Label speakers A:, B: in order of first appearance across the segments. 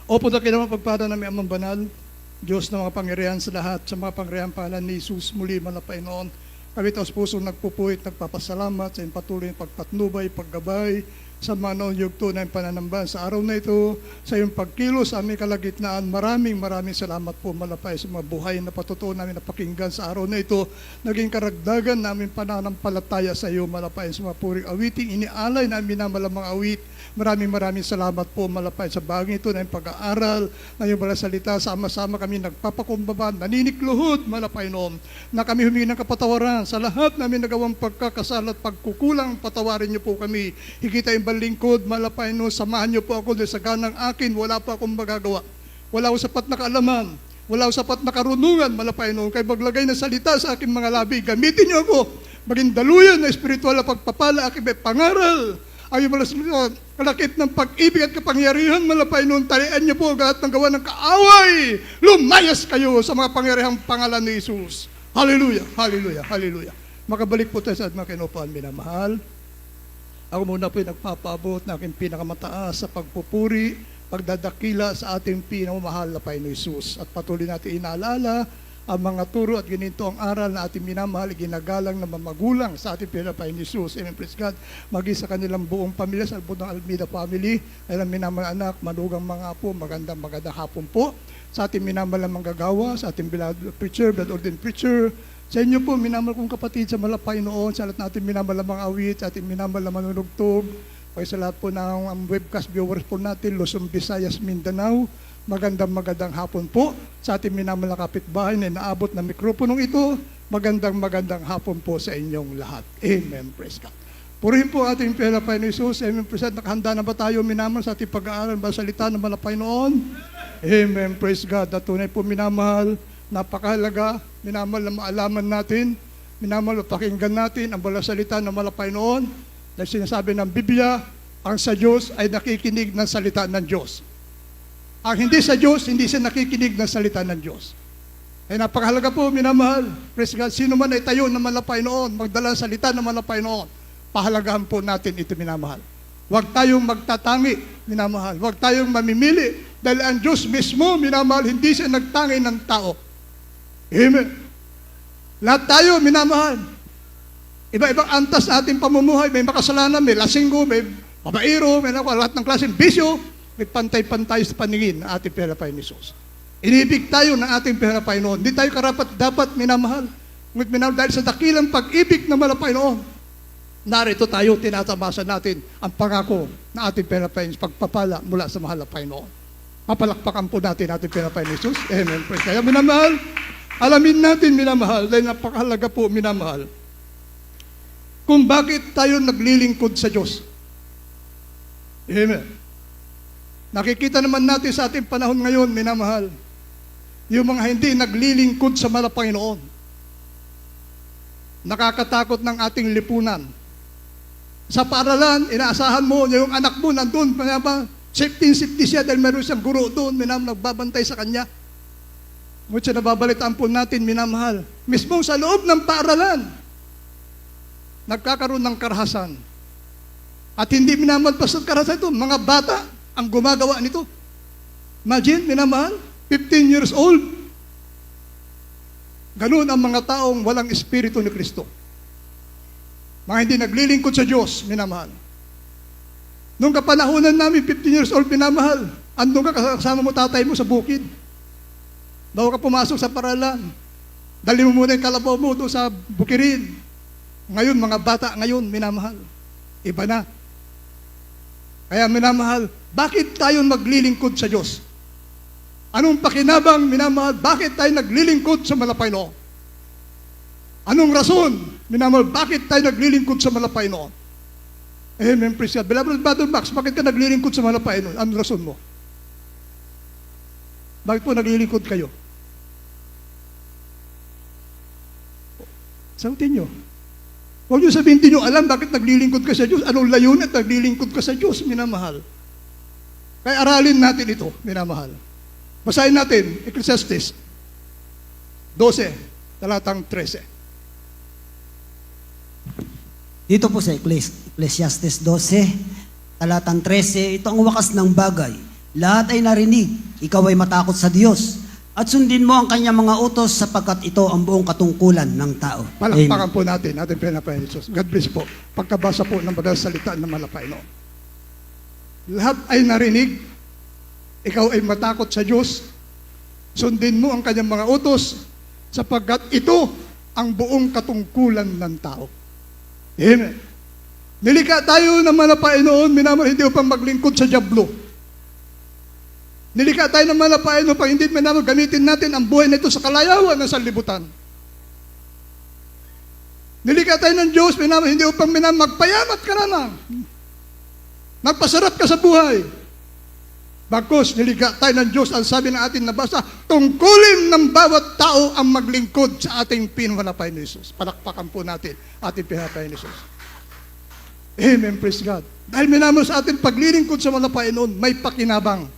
A: Opo na kinamang pagpada namin amang banal, Diyos na mga pangyarihan sa lahat, sa mga pangyarihan pangalan ni Jesus, muli malapay noon. Kami taos puso nagpupuhit, nagpapasalamat sa iyong patuloy ng pagpatnubay, paggabay, sa mga noon yugto na yung pananambahan sa araw na ito, sa iyong pagkilos sa aming kalagitnaan. Maraming salamat po malapay sa mga buhay na patutuo namin napakinggan sa araw na ito. Naging karagdagan namin pananampalataya sa iyo malapay sa mga puring awiting inialay namin na malamang awit. Maraming salamat po malapay sa bagay ito na yung pag-aaral na yung balang salita. Sama-sama kami nagpapakumbaba, naninikluhod malapay noon na kami humingi ng kapatawaran sa lahat namin nagawang pagkakasala at pagkukulang. Patawarin niyo po kami. Higit tayong balingkod malapay noon. Samahan niyo po ako dahil sa ganang akin wala pa akong magagawa. Wala akong sapat na kaalaman. Wala akong sapat na karunungan malapay noon. Kaya maglagay ng salita sa akin mga labi. Gamitin niyo ako. Maging daluyan na espiritual na pagpapala. Aking may pangaral. Ay malasalitan, kalakip ng pag-ibig at kapangyarihan malapay noon, talian niyo po lahat ng gawa ng kaaway. Lumayas kayo sa mga pangyarihang pangalan ni Jesus. Hallelujah, hallelujah, hallelujah. Makabalik po tayo sa mga kinupuan, minamahal. Ako muna po yung nagpapaabot na aking pinakamataas sa pagpupuri, pagdadakila sa ating pinamamahal na Panginoon Jesus. At patuloy natin inaalala ang mga turo at ganito ang aral na ating minamahal, ginagalang na mamagulang sa ating Panginoon Jesus. Amen, praise God. Maging sa kanilang buong pamilya, sa buong Almeida family, ay minamahal anak, manugang mga apo, magandang hapon po. Sa ating minamahal na manggagawa, sa ating beloved preacher, blood ordained preacher, sa inyo po, minamahal kong kapatid sa malapay noon, sa lahat natin minamahal na mga awit, sa ating minamahal na manunugtog, kaya sa lahat po ng webcast viewers po natin, Luzon, Visayas, Mindanao, magandang hapon po sa ating minamahal na kapitbahay na inaabot ng mikroponong ito. Magandang hapon po sa inyong lahat. Amen. Praise God. Purihin po ating Panginoon Jesus. Amen. Praise God. Nakahanda na ba tayo minamahal sa ating pag-aaral ba salita ng malapay noon? Amen. Praise God. At tunay po minamahal, napakahalaga, minamahal na maalaman natin, minamahal na pakinggan natin ang balang salita ng malapay noon. Dahil sinasabi ng Biblia, ang sa Diyos ay nakikinig ng salita ng Diyos. Ang hindi sa Diyos, hindi siya nakikinig ng salita ng Diyos. Ay napakahalaga po, minamahal. Praise God. Sino man ay tayo na malapay noon, magdala ng salita na malapay noon, pahalagahan po natin ito, minamahal. Huwag tayong magtatangi, minamahal. Huwag tayong mamimili. Dahil ang Diyos mismo, minamahal, hindi siya nagtangi ng tao. Amen. Lahat tayo, minamahal. Iba-ibang antas na ating pamumuhay. May makasalanan, may lasinggo, may babaero, may lahat ng klaseng bisyo. May pantay-pantay sa paningin ng ating Panginoon Jesus. Inibig tayo ng ating Panginoon. Hindi tayo karapat dapat minamahal. Ngunit minamahal dahil sa dakilang pag-ibig ng Panginoon. Narito tayo, tinatamasa natin ang pangako ng ating Panginoon, pagpapala mula sa mahal na Panginoon. Mapalakpakan po natin ating Panginoon Jesus. Amen. Praise. Kaya minamahal, alamin natin minamahal, dahil napakahalaga po minamahal, kung bakit tayo naglilingkod sa Diyos. Amen. Nakikita naman natin sa ating panahon ngayon, minamahal, yung mga hindi naglilingkod sa mahal na Panginoon. Nakakatakot ng ating lipunan. Sa paaralan, inaasahan mo, yung anak mo nandun, safety siya dahil meron siyang guro doon, minamahal, nagbabantay sa kanya. Ngunit siya nababalitaan po natin, minamahal, mismo sa loob ng paaralan, nagkakaroon ng karahasan. At hindi minamahal pa sa karahasan ito, mga bata ang gumagawa nito. Imagine, minamahal, 15 years old. Ganun ang mga taong walang espiritu ni Kristo. Mga hindi naglilingkod sa Diyos, minamahal. Nung kapanahunan namin, 15 years old, minamahal, andun ka kasama mo tatay mo sa bukid. Bago ka pumasok sa paralan, dali mo muna yung kalabaw mo doon sa bukirin. Ngayon, mga bata ngayon, minamahal, iba na. Kaya minamahal, bakit tayo maglilingkod sa Diyos? Anong pakinabang, minamahal, bakit tayo naglilingkod sa malapay noon? Anong rason, minamahal, bakit tayo naglilingkod sa malapay noon? Amen, praise God. Beloved Brother Max, bakit ka naglilingkod sa malapay noon? Anong rason mo? Bakit po naglilingkod kayo? Sagutin nyo. Huwag nyo sabihin, hindi nyo alam bakit naglilingkod ka sa Diyos. Anong layunin at naglilingkod ka sa Diyos, minamahal. Kaya aralin natin ito, minamahal. Basahin natin, Ecclesiastes 12, talatang 13.
B: Dito po sa Ecclesiastes 12, talatang 13, ito ang wakas ng bagay. Lahat ay narinig, ikaw ay matakot sa Diyos. At sundin mo ang kanyang mga utos sapagkat ito ang buong katungkulan ng tao.
A: Palakpakan po natin, ating Panginoon Jesus. God bless po. Pagkabasa po ng banal salita ng malapay noon. Lahat ay narinig, ikaw ay matakot sa Diyos, sundin mo ang kanyang mga utos, sapagkat ito ang buong katungkulan ng tao. Amen. Nilikha tayo ng malapay noon, minamahal, hindi upang maglingkod sa dyablo. Nilikha tayo ng malapay noon, pag hindi minamahal, gamitin natin ang buhay na ito sa kalayawan ng sanlibutan. Nilikha tayo ng Diyos, minamahal, hindi upang magpayamat ka na. Magpasarap ka sa buhay. Bagkus, nilikha tayo ng Diyos, ang sabi ng ating nabasa, tungkulin ng bawat tao ang maglingkod sa ating pinalapay ni Jesus. Palakpakan po natin ating pinalapay ni Jesus. Amen, praise God. Dahil minamahal sa ating paglilingkod sa malapay noon, may pakinabang.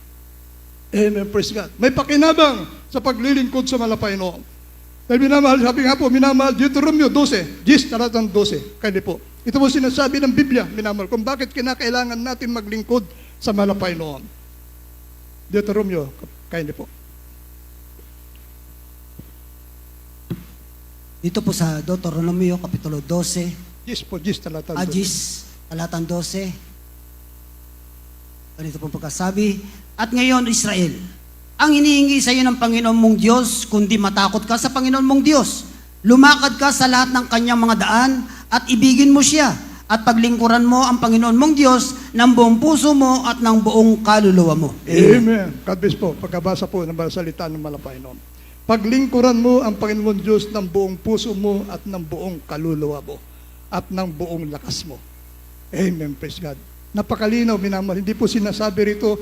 A: Amen, praise God. May pakinabang sa paglilingkod sa malapay noon. Dahil minamahal, sabi nga po, minamahal, Deuteronomio 12, 10, talatang 12, kaya po. Ito po sinasabi ng Biblia, minamahal, kung bakit kinakailangan natin maglingkod sa malapay noon. Deuteronomio, kaya po.
B: Dito po sa Deuteronomio, Kapitulo 12,
A: 10 po, 10, talatang 12.
B: talatang 12. Ganito pong pagkasabi, at ngayon, Israel, ang hinihingi sa iyo ng Panginoon mong Diyos, kundi matakot ka sa Panginoon mong Diyos. Lumakad ka sa lahat ng kanyang mga daan at ibigin mo siya at paglingkuran mo ang Panginoon mong Diyos ng buong puso mo at ng buong kaluluwa mo.
A: Amen. God bless po. Pagkabasa po ng salita ng malapay noon. Paglingkuran mo ang Panginoon Diyos ng buong puso mo at ng buong kaluluwa mo at ng buong lakas mo. Amen. Praise God. Napakalinaw, minamahal. Hindi po sinasabi rito,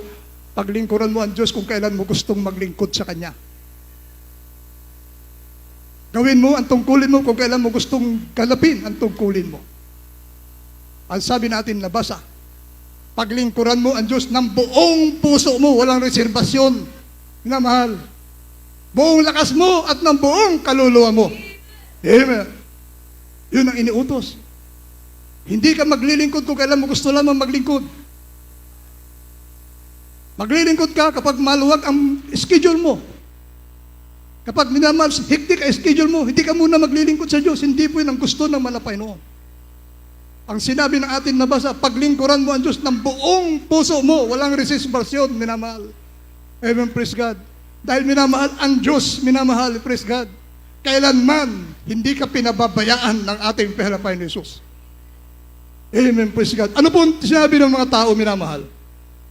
A: paglingkuran mo ang Diyos kung kailan mo gustong maglingkod sa Kanya. Gawin mo ang tungkulin mo kung kailan mo gustong galapin ang tungkulin mo. Ang sabi natin nabasa, paglingkuran mo ang Diyos ng buong puso mo, walang reserbasyon, minamahal. Buong lakas mo at ng buong kaluluwa mo. Amen. Yun ang iniutos. Hindi ka maglilingkod kung kailan mo gusto lamang maglingkod. Maglilingkod ka kapag maluwag ang schedule mo. Kapag minamahal, hektik ang schedule mo, hindi ka muna maglilingkod sa Diyos. Hindi po yun ang gusto ng malapay noon. Ang sinabi ng atin nabasa, paglingkuran mo ang Diyos ng buong puso mo, walang resisbasyon, minamahal. Amen, praise God. Dahil minamahal ang Diyos, minamahal, praise God. Kailanman, hindi ka pinababayaan ng ating pinalapay ni Jesus. Amen, praise God. Ano po sinabi ng mga tao, minamahal?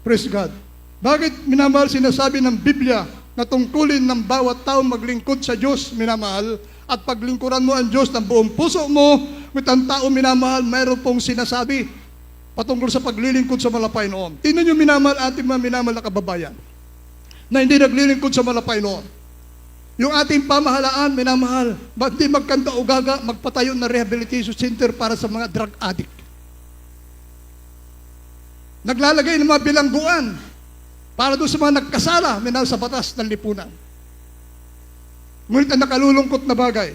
A: Praise God. Bakit, minamahal, sinasabi ng Biblia na tungkulin ng bawat tao maglingkod sa Diyos, minamahal, at paglingkuran mo ang Diyos ng buong puso mo, with ang tao, minamahal, mayroon pong sinasabi patungkol sa paglilingkod sa malapay noon. Tingnan nyo, minamahal, ating mga minamahal na kababayan, na hindi naglilingkod sa malapay noon. Yung ating pamahalaan, minamahal, ba't di magkanta o gaga, magpatayo na rehabilitation center para sa mga drug addict? Naglalagay ng mga bilangguan para doon sa mga nagkasala, minahal, sa batas ng lipunan. Ngunit ang nakalulungkot na bagay,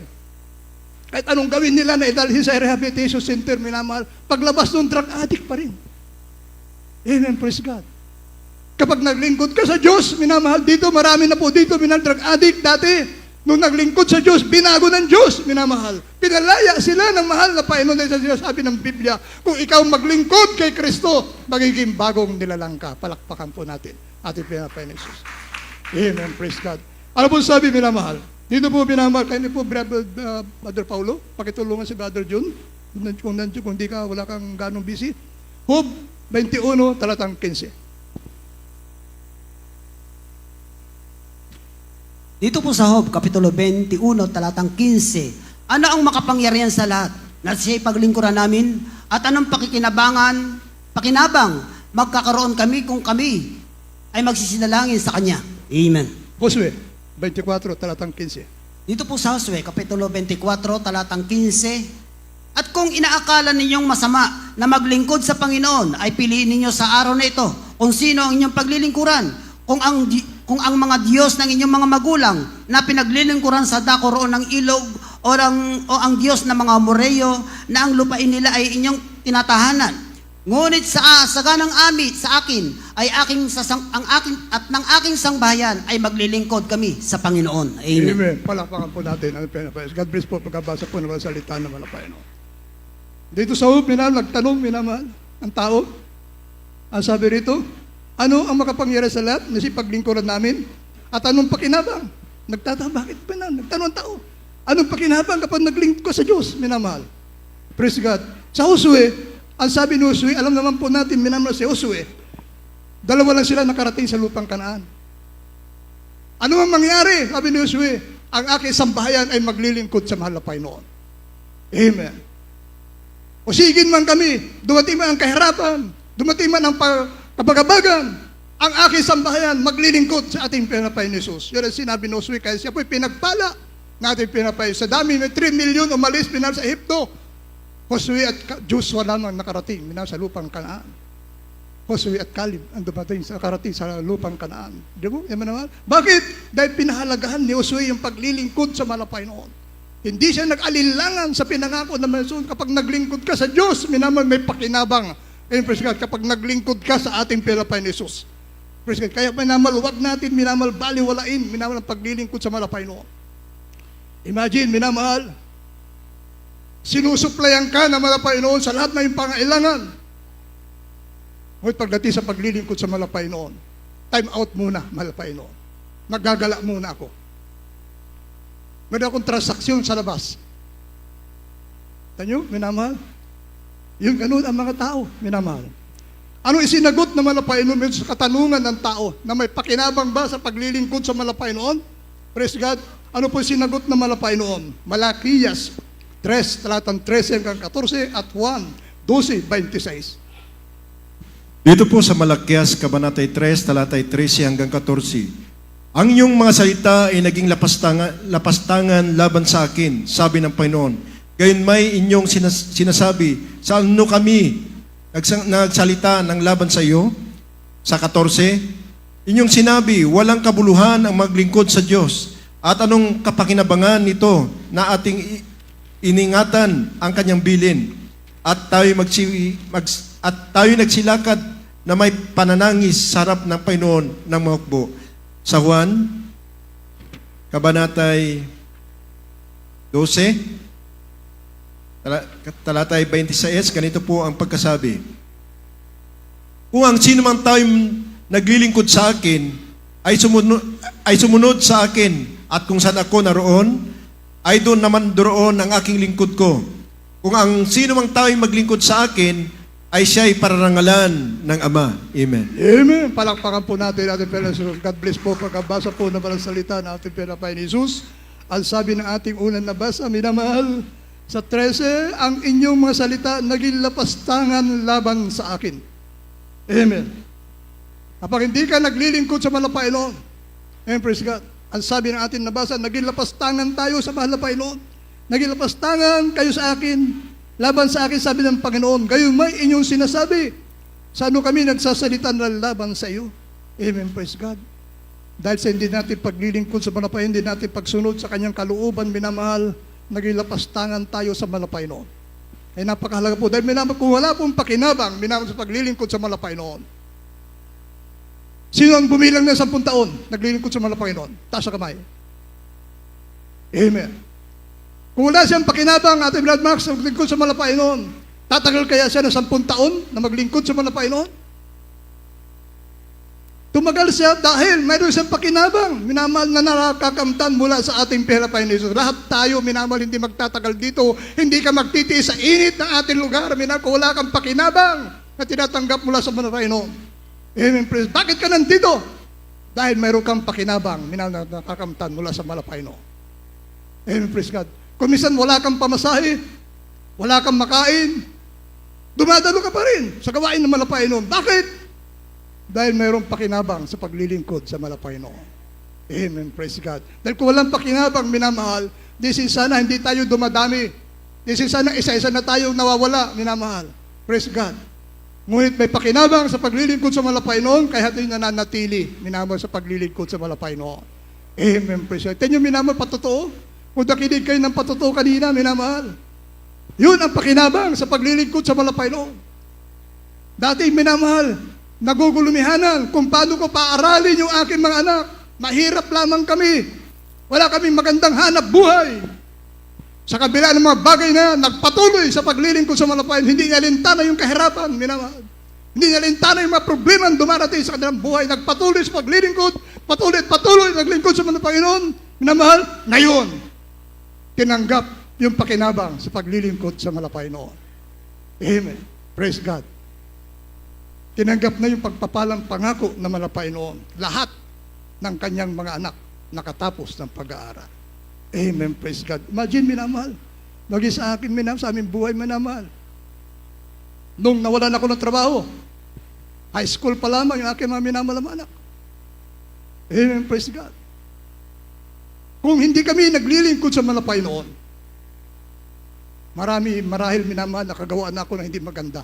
A: kahit anong gawin nila na idalhin sa rehabilitation center, minamahal, paglabas ng drug addict pa rin. Amen, praise God. Kapag naglingkod ka sa Diyos, minamahal, dito, marami na po dito, minamahal, drug addict dati. Nung naglingkod sa Diyos, binago ng Diyos, minamahal. Pinalaya sila ng mahal na Panginoon dahil sa sinasabi ng Biblia, kung ikaw maglingkod kay Kristo, magiging bagong nilalang ka. Palakpakan po natin ating pinapay ni Jesus. Amen, praise God. Ano po sabi, minamahal? Dito po, minamahal, kayo po, Brother Paulo, pakitulungan si Brother June, kung hindi ka, wala kang ganong busy. Job 21, talatang 15.
B: Dito po sa Job, Kapitulo 21, talatang 15. Ano ang makapangyarihan sa lahat na siya'y paglingkuran namin? At anong pakinabang magkakaroon kami kung kami ay magsisinalangin sa Kanya? Amen.
A: Josue 24, talatang 15.
B: Dito po sa Josue, Kapitulo 24, talatang 15. At kung inaakala ninyong masama na maglingkod sa Panginoon, ay piliin ninyo sa araw na ito kung sino ang inyong paglilingkuran. Kung ang mga Diyos ng inyong mga magulang na pinaglilingkuran sa dako roon ng ilog o ang Diyos ng mga Amoreyo na ang lupain nila ay inyong tinatahanan. Ngunit sa ganang amit sa akin ay ang aking sangbahayan ay maglilingkod kami sa Panginoon. Amen.
A: Amen. Palakpakan po natin ang pinapayos. God bless po pagkabasa po ng mga salita ng Malapay. Dito sa hub, nagtanong, minamahal, ang tao. Ang sabi rito, ano ang makapangyari sa lahat na si paglingkuran namin? At anong pakinabang? Bakit ba na? Nagtanong ang tao. Anong pakinabang kapag naglingkod ka sa Diyos, minamahal? Praise God. Sa Josue, ang sabi ni Josue, alam naman po natin, minamahal si Josue, dalawa lang sila nakarating sa lupang Kanaan. Ano ang mangyari? Sabi ni Josue, ang aking sambahayan ay maglilingkod sa mahal na Panginoon. Amen. O sigin man kami, dumating man ang kahirapan, dumating man ang kabagabagan, ang aking sambahayan maglilingkod sa ating pinapay ni Jesus. Yun ang sinabi ni Josue, kaya siya po'y pinagpala na ating pinapay. Sa dami, may 3 million umalis, pinar sa Ehipto. Josue at Joshua lamang nakarating sa lupang Kanaan. Josue at Caleb ang dumating nakarating sa lupang Kanaan. Di mo? Bakit? Dahil pinahalagahan ni Josue yung paglilingkod sa malapay noon. Hindi siya nag-alilangan sa pinangako na Meson. Kapag naglingkod ka sa Diyos, may pakinabang. Ayun, praise God, kapag naglingkod ka sa ating pinapay ni Jesus. Praise God. Kaya huwag natin baliwalain, ang paglilingkod sa malapay noon. Imagine, minamahal, sinusuplayan ka ng malapay noon sa lahat na yung pangailangan. Ngunit pagdating sa paglilingkod sa malapay noon, time out muna, malapay noon. Nagagala muna ako. Meron akong transaksyon sa labas. Tanyo, minamahal? Yung ganun ang mga tao, minamahal. Ano isinagot na malapay noon sa katanungan ng tao na may pakinabang ba sa paglilingkod sa malapay noon? Praise God. Ano po sinagot na malapay noon? Malakias 3, talatang 13 hanggang 14 at 1, 12, 26.
C: Dito po sa Malakias, Kabanatay 3, talatay 13 hanggang 14. Ang iyong mga salita ay naging lapastangan laban sa akin, sabi ng Panginoon. Gayon may inyong sinasabi, sa ano kami nagsalita ng laban sa iyo? Sa 14, inyong sinabi, walang kabuluhan ang maglingkod sa Diyos. At anong kapakinabangan nito na ating iningatan ang kanyang bilin? At tayo nagsilakad na may pananangis sa harap ng Panginoon ng mga hukbo. Sa Juan, Kabanatay 12, talatay 26, ganito po ang pagkasabi. Kung ang sino mang tayong naglilingkod sa akin ay sumunod sa akin, at kung saan ako naroon, ay doon naman ang aking lingkod ko. Kung ang sino mang tao'y maglingkod sa akin, ay siya'y pararangalan ng Ama. Amen.
A: Amen. Palakpakan po natin ating Panginoon. God bless po pagkabasa po ng malang salita ng ating pinapay ni Jesus. Ang sabi ng ating unang nabasa, minamahal, sa 13, ang inyong mga salita naging lapastangan laban sa akin. Amen. Kapag hindi ka naglilingkod sa mahal na Panginoon, amen, praise God. Ang sabi ng ating nabasa, naging lapastangan tayo sa mahal na Panginoon. Naging lapastangan kayo sa akin, laban sa akin, sabi ng Panginoon. Gayon may inyong sinasabi, sa ano kami nagsasalita ng laban sa iyo? Amen, praise God. Dahil sa hindi natin paglilingkod sa malapay, hindi natin pagsunod sa kanyang kalooban, minamahal, naging lapastangan tayo sa malapay noon. Ay napakahalaga po. Dahil kung wala pong pakinabang, minamahal sa paglilingkod sa malapay noon. Sino ang bumilang ng 10 taon, naglilingkod sa malapay noon? Taas sa kamay. Amen. Kung wala siyang pakinabang, Ate Blood Max, naglingkod sa malapay noon, tatagal kaya siya ng 10 taon na maglingkod sa malapay noon? Tumagal siya dahil mayroon siyang pakinabang, minamahal na nakakamtan mula sa ating pinapay ni Jesus. Lahat tayo, minamahal, hindi magtatagal dito, hindi ka magtitiis sa init ng ating lugar, minamahal, kung wala kang pakinabang na tinatanggap mula sa malapay noon. Amen, praise. Bakit ka nandito? Dahil mayroon kang pakinabang, minamahal, na nakakamtan mula sa malapay noon. Amen, praise God. Kung minsan wala kang pamasahe, wala kang makain, dumadalo ka pa rin sa gawain ng malapay noon. Bakit? Dahil mayroong pakinabang sa paglilingkod sa malapay noon. Amen, praise God. Dahil kung walang pakinabang, minamahal, this is sana hindi tayo dumadami. This is sana isa-isa na tayo nawawala, minamahal. Praise God. Ngunit may pakinabang sa paglilingkod sa malapay noon, kaya tayo nananatili, minamahal, sa paglilingkod sa malapay noon. Amen, praise God. Tingnan nyo, minamahal, patotoo. Kung nakinig kayo ng patotoo kanina, minamahal. Yun ang pakinabang sa paglilingkod sa malapay noon. Dati minamahal, nagugulumihanan kung paano ko paaralin yung aking mga anak. Mahirap lamang kami. Wala kaming magandang hanap buhay. Sa kabila ng mga bagay na yan, nagpatuloy sa paglilingkod sa malapayan, hindi niya lintana yung kahirapan, minamahal. Hindi niya lintana yung mga problema na dumarating sa kanilang buhay. Nagpatuloy sa paglilingkod, patuloy naglingkod sa mga Panginoon, minamahal. Ngayon, tinanggap yung pakinabang sa paglilingkod sa malapayan noon. Amen. Praise God. Tinanggap na yung pagpapalang pangako na malapayan noon. Lahat ng kanyang mga anak nakatapos ng pag-aaral. Amen. Praise God. Imagine, minamahal. Maging sa akin, minamahal, sa aming buhay, minamahal. Nung nawalan ako ng trabaho, high school pa lamang yung aking mga minamahal na anak. Amen. Praise God. Kung hindi kami naglilingkod sa malapay noon, marahil minamahal, nakagawa na ako ng hindi maganda.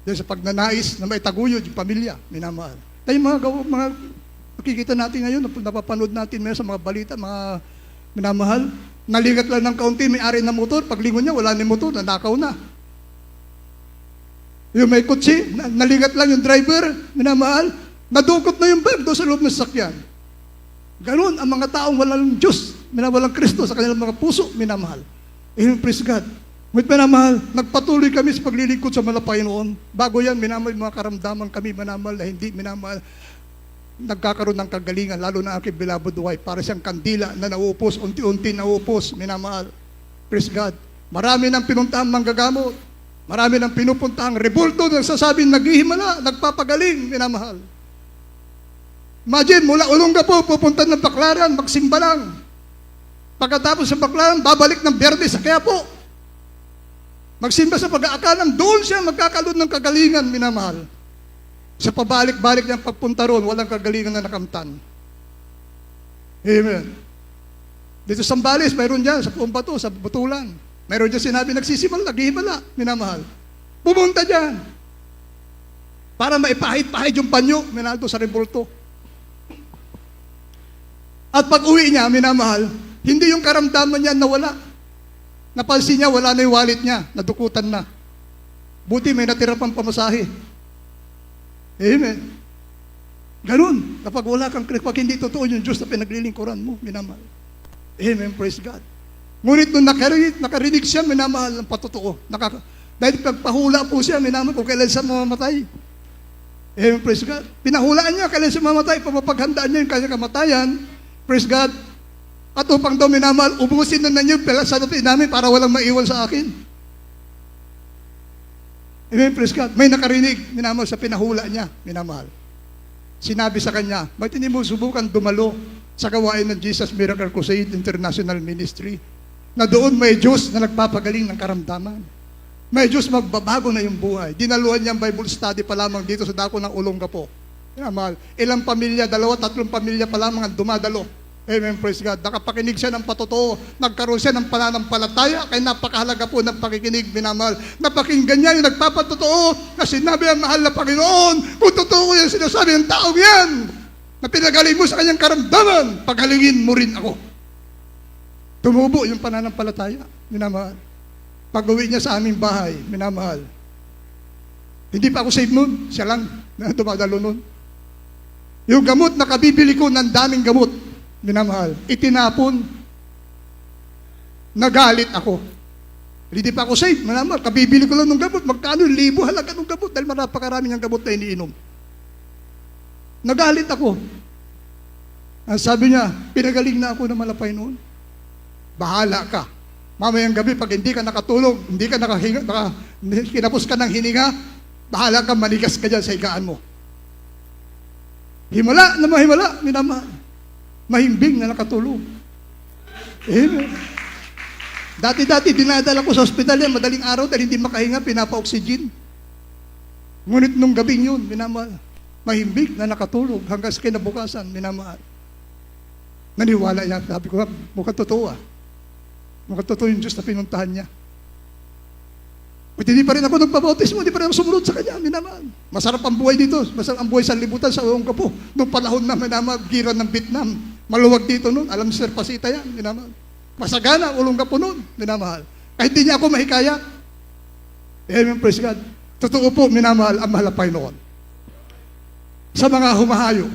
A: Dahil sa pagnanais na maitaguyod yung pamilya, minamahal. Tayo mga nakikita natin ngayon, napapanood natin ngayon sa mga balita, mga minamahal, naligat lang ng kaunti, may ari na motor, paglingon niya, wala na motor, nanakaw na. Yung may kutsi, naligat lang yung driver, minamahal, nadukot na yung bag doon sa loob ng sasakyan. Ganon ang mga taong walang Diyos, walang Kristo sa kanilang mga puso, minamahal. Amen, praise God. Ngunit minamahal, nagpatuloy kami sa paglilingkod sa malapay noon. Bago yan, minamahal, mga karamdaman kami, minamahal, na hindi, minamahal, nagkakaroon ng kagalingan, lalo na aking beloved wife, para siyang kandila na nauupos, unti-unti nauupos, minamahal. Praise God. Marami nang pinuntahang manggagamot. Marami nang pinupuntahang rebulto na sasabing naghihimala, nagpapagaling, minamahal. Imagine, mula Olongapo, pupunta ng Baclaran, magsimba lang. Pagkatapos sa Baclaran, babalik ng Berde sa Quiapo. Magsimba sa pag-aakalang, doon siya magkakaroon ng kagalingan, minamahal. Sa pabalik-balik niyang pagpunta roon, walang kagalingan na nakamtan. Amen. Dito sa Sambales, mayroon dyan, sa Pumbato, sa Butulan. Mayroon dyan sinabi, nagsisimula, naghihimala, minamahal. Pumunta dyan. Para maipahid-pahid yung panyo, minamahal doon sa rebulto. At pag uwi niya, minamahal, hindi yung karamdaman niya nawala. Napansin niya, wala na yung wallet niya, nadukutan na. Buti may natira pang pamasahe. Amen. Ganun. Kapag wala kang Kristo, pag hindi totoo yung Diyos na pinaglilingkuran mo, minamahal. Amen. Praise God. Ngunit nung nakarinig siya, minamahal ng patotoo. Dahil pagpahula po siya, minamahal kung kailan siya mamamatay. Amen. Praise God. Pinahulaan niya, kailan siya mamamatay, pamapaghandaan niya yung kanyang kamatayan. Praise God. At upang daw minamahal, ubusin na niyo yung pelasan namin para walang maiwan sa akin. Amen, praise God. May nakarinig, minamahal, sa pinahula niya, minamahal. Sinabi sa kanya, ba't hindi mo subukan dumalo sa gawain ng Jesus Miracle Crusade International Ministry? Na doon may Diyos na nagpapagaling ng karamdaman. May Diyos magbabago na yung buhay. Dinaluhan niya ang Bible study pa lamang dito sa dako ng Olongapo. Minamahal, ilang pamilya, 2-3 pamilya pa lamang ang dumadalo. Amen, praise God. Nakapakinig siya ng patotoo. Nagkaroon siya ng pananampalataya. Kaya napakahalaga po ng pakikinig, minamahal. Napakinggan niya yung nagpapatotoo na sinabi ang mahal na Panginoon. Kung totoo yan sinasabi ng taong yan, na pinagaling mo sa kanyang karamdaman, pagalingin mo rin ako. Tumubo yung pananampalataya, minamahal. Pag-uwi niya sa aming bahay, minamahal. Hindi pa ako saved nun. Siya lang na dumadalo nun. Yung gamot na kabibili ko ng daming gamot, minamahal, itinapon, nagalit ako. Hindi pa ako safe, minamahal, kabibili ko lang ng gamot, magkano 1,000 halaga ng gamot dahil marapakaraming ang gamot na iniinom. Nagalit ako. Ang sabi niya, pinagaling na ako ng malapay noon. Bahala ka. Mamayang gabi, pag hindi ka nakatulog, hindi ka kinapos ka ng hininga, bahala ka, manigas ka dyan sa higaan mo. Himala na mahimala, minamahal. Mahimbing na nakatulog. Amen. Dati-dati, dinadala ko sa ospital yan, madaling araw, dahil hindi makahinga, pinapa-oxygen. Ngunit nung gabing yun, minamahal, mahimbing na nakatulog hanggang sa kinabukasan, minamahal. Naniwala niya, sabi ko, mukhang totoo ah. Mukhang totoo yung Diyos na pinuntahan niya. At hindi pa rin ako nagpabautismo, hindi pa rin ako sumunod sa kanya, minamahal. Masarap ang buhay dito, masarap ang buhay sa libutan, sa Olongapo. Noong panahon na minamahal, gira ng Vietnam. Maluwag dito noon, alam ni Sir Pasita yan, minamahal. Masagana, Olongapo noon, minamahal. Kahit hindi niya ako mahikayat. Amen, praise God. Totoo po, minamahal ang mahal na Panginoon. Sa mga humahayo,